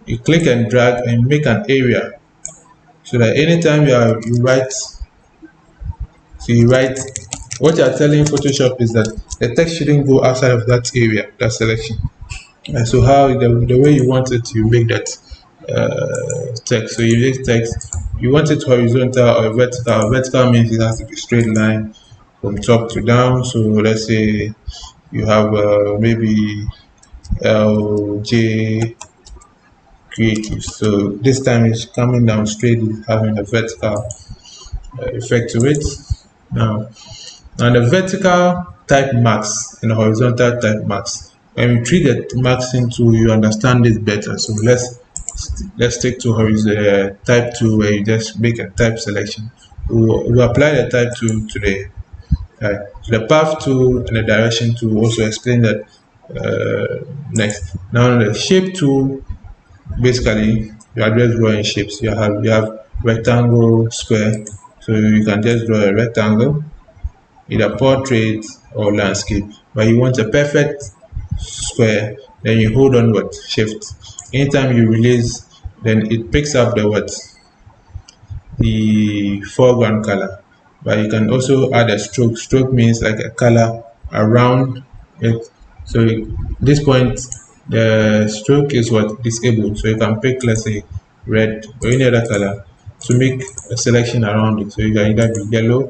you click and drag and make an area, so that anytime you write, what you are telling Photoshop is that the text shouldn't go outside of that area, that selection. And so how the way you want it, you make that text. So you make text, you want it horizontal or vertical. Vertical means it has to be straight line from top to down. So let's say you have maybe LJ creative. So this time it's coming down straight, it's having a vertical effect to it. Now the vertical type marks and the horizontal type marks. When we treat the marking tool, you understand this better. So let's take to horizontal type tool, where you just make a type selection. We'll apply the type tool today. So the path tool and the direction tool also explain that next. Now the shape tool, basically you are just drawing shapes. You have rectangle, square. So you can just draw a rectangle, either portrait or landscape, but you want a perfect square, then you hold on shift. Anytime you release, then it picks up the foreground color. But you can also add a stroke means like a color around it. So at this point the stroke is disabled, so you can pick, let's say, red or any other color to make a selection around it. So you can either be yellow,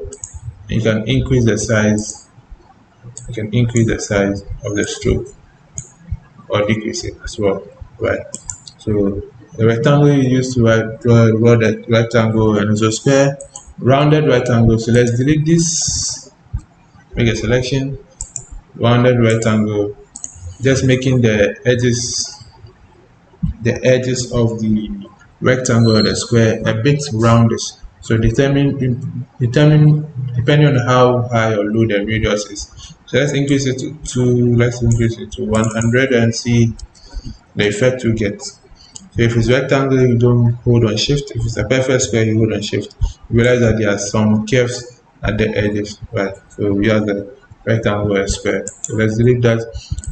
you can increase the size of the stroke or decrease it as well, right? So the rectangle you use to draw the rectangle, and also square, rounded rectangle. So let's delete this, make a selection, rounded rectangle, just making the edges of the rectangle or the square a bit roundish. So depending on how high or low the radius is. So let's increase it to 100 and see the effect you get. So if it's rectangle, you don't hold on shift. If it's a perfect square, you hold on shift. You realize that there are some curves at the edges, right? So we have the rectangle and square. So let's delete that.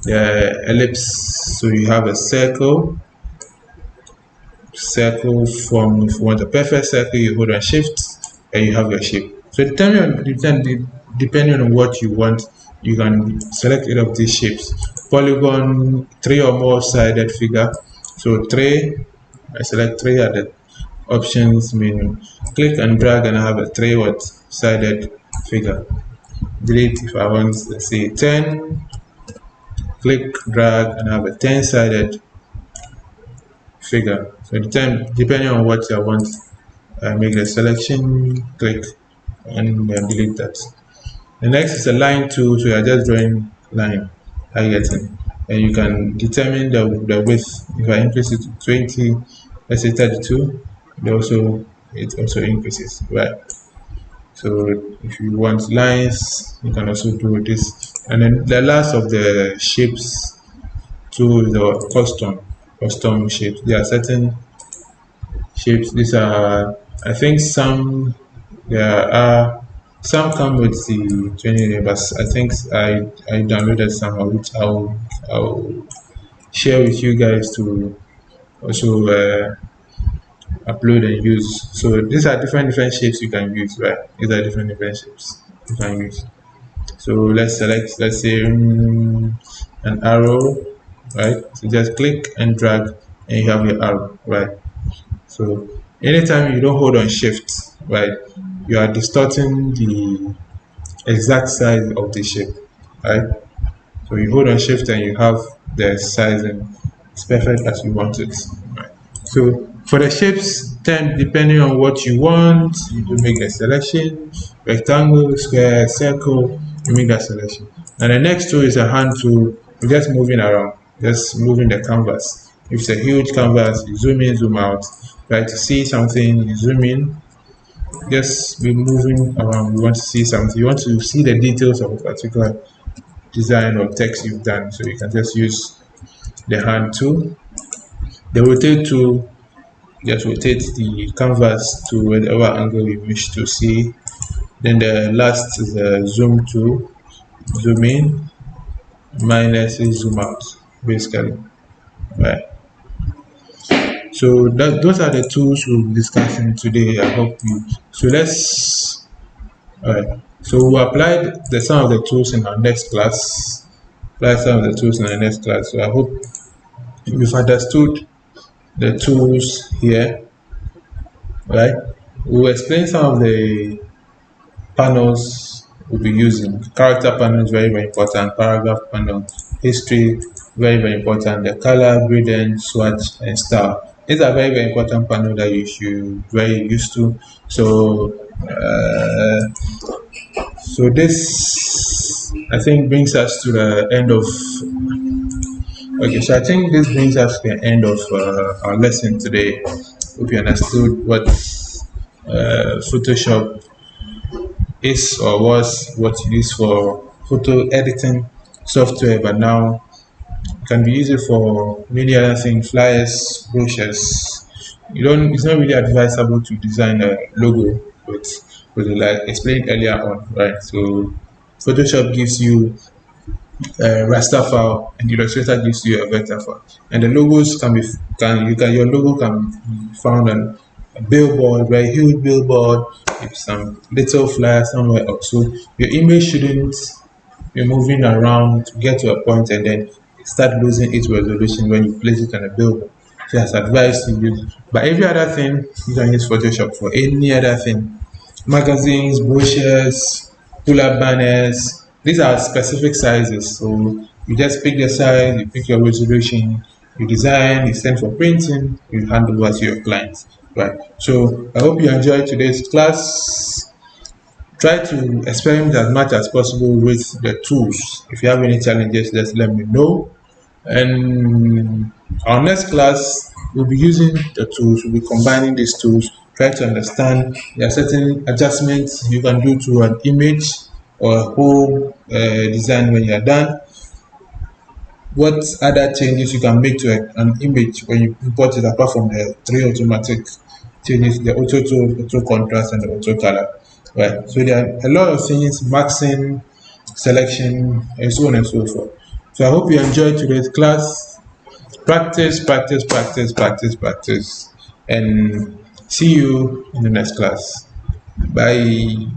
The ellipse. So you have a circle form. If you want a perfect circle, you hold on shift and you have your shape. So depending on what you want, you can select either of these shapes. Polygon, 3 or more sided figure. So 3, I select 3 at the options menu, click and drag, and I have a 3 sided figure. Delete if I want, let's say 10. click, drag, and have a 10-sided figure. So the time, depending on what I want, make the selection, click, and delete that. The next is a line tool, so you're just drawing line, targeting, and you can determine the width. If I increase it to 20, let's say 32, it also increases, right? So if you want lines, you can also do this. And then the last of the shapes tool is the custom shapes. There are certain shapes. These are, I think there are some come with the 20, but I think I downloaded some which I'll share with you guys to also upload and use. So these are different shapes you can use, right? These are different shapes you can use. So let's select, let's say an arrow, right? So just click and drag, and you have your arrow, right? So anytime you don't hold on shift, right, you are distorting the exact size of the shape, right? So you hold on shift and you have the size, and it's perfect as you want it, right? So for the shapes, then depending on what you want, you do make a selection, rectangle, square, circle, you make that selection. And the next tool is a hand tool. You're just moving around, just moving the canvas. If it's a huge canvas, you zoom in, zoom out. Try to see something, you zoom in, just be moving around. You want to see something, you want to see the details of a particular design or text you've done, so you can just use the hand tool. The rotate tool, just rotate the canvas to whatever angle you wish to see. Then the last is the zoom tool, zoom in, minus is zoom out, basically, right? So those are the tools we'll be discussing today. I hope you, so let's, all right, so we applied some of the tools in our next class, so I hope you've understood the tools here, right? We'll explain some of the panels we'll be using. Character panel is very important, paragraph panel, history, very important, the color, gradient, swatch, and style. These are very important panel that you should very used to. So so this, I think, brings us to the end of, okay, so I think this brings us to the end of our lesson today. Hope you understood what Photoshop is or was, what it is for photo editing software, but now it can be used for many other things, flyers, brochures. It's not really advisable to design a logo, but like explained earlier on, right? So Photoshop gives you a raster file, and Illustrator gives you a vector file, and the logos your logo can be found on a billboard, very huge billboard, with some little flyer somewhere else. So your image shouldn't be moving around to get to a point and then start losing its resolution when you place it on a billboard. So it's advised to use, but every other thing you can use Photoshop for. Any other thing, magazines, brochures, pull-up banners, these are specific sizes. So you just pick the size, you pick your resolution, you design, you send for printing, you hand over to your clients, right? So I hope you enjoyed today's class. Try to experiment as much as possible with the tools. If you have any challenges, just let me know. And our next class, we'll be using the tools, we'll be combining these tools, try to understand there are certain adjustments you can do to an image or a whole design when you're done. What other changes you can make to an image when you import it, apart from the three automatic changes, the auto tone, auto contrast, and the auto color, right? So there are a lot of things, maxing, selection, and so on and so forth. So I hope you enjoyed today's class. Practice, practice, practice, practice, practice, and see you in the next class. Bye.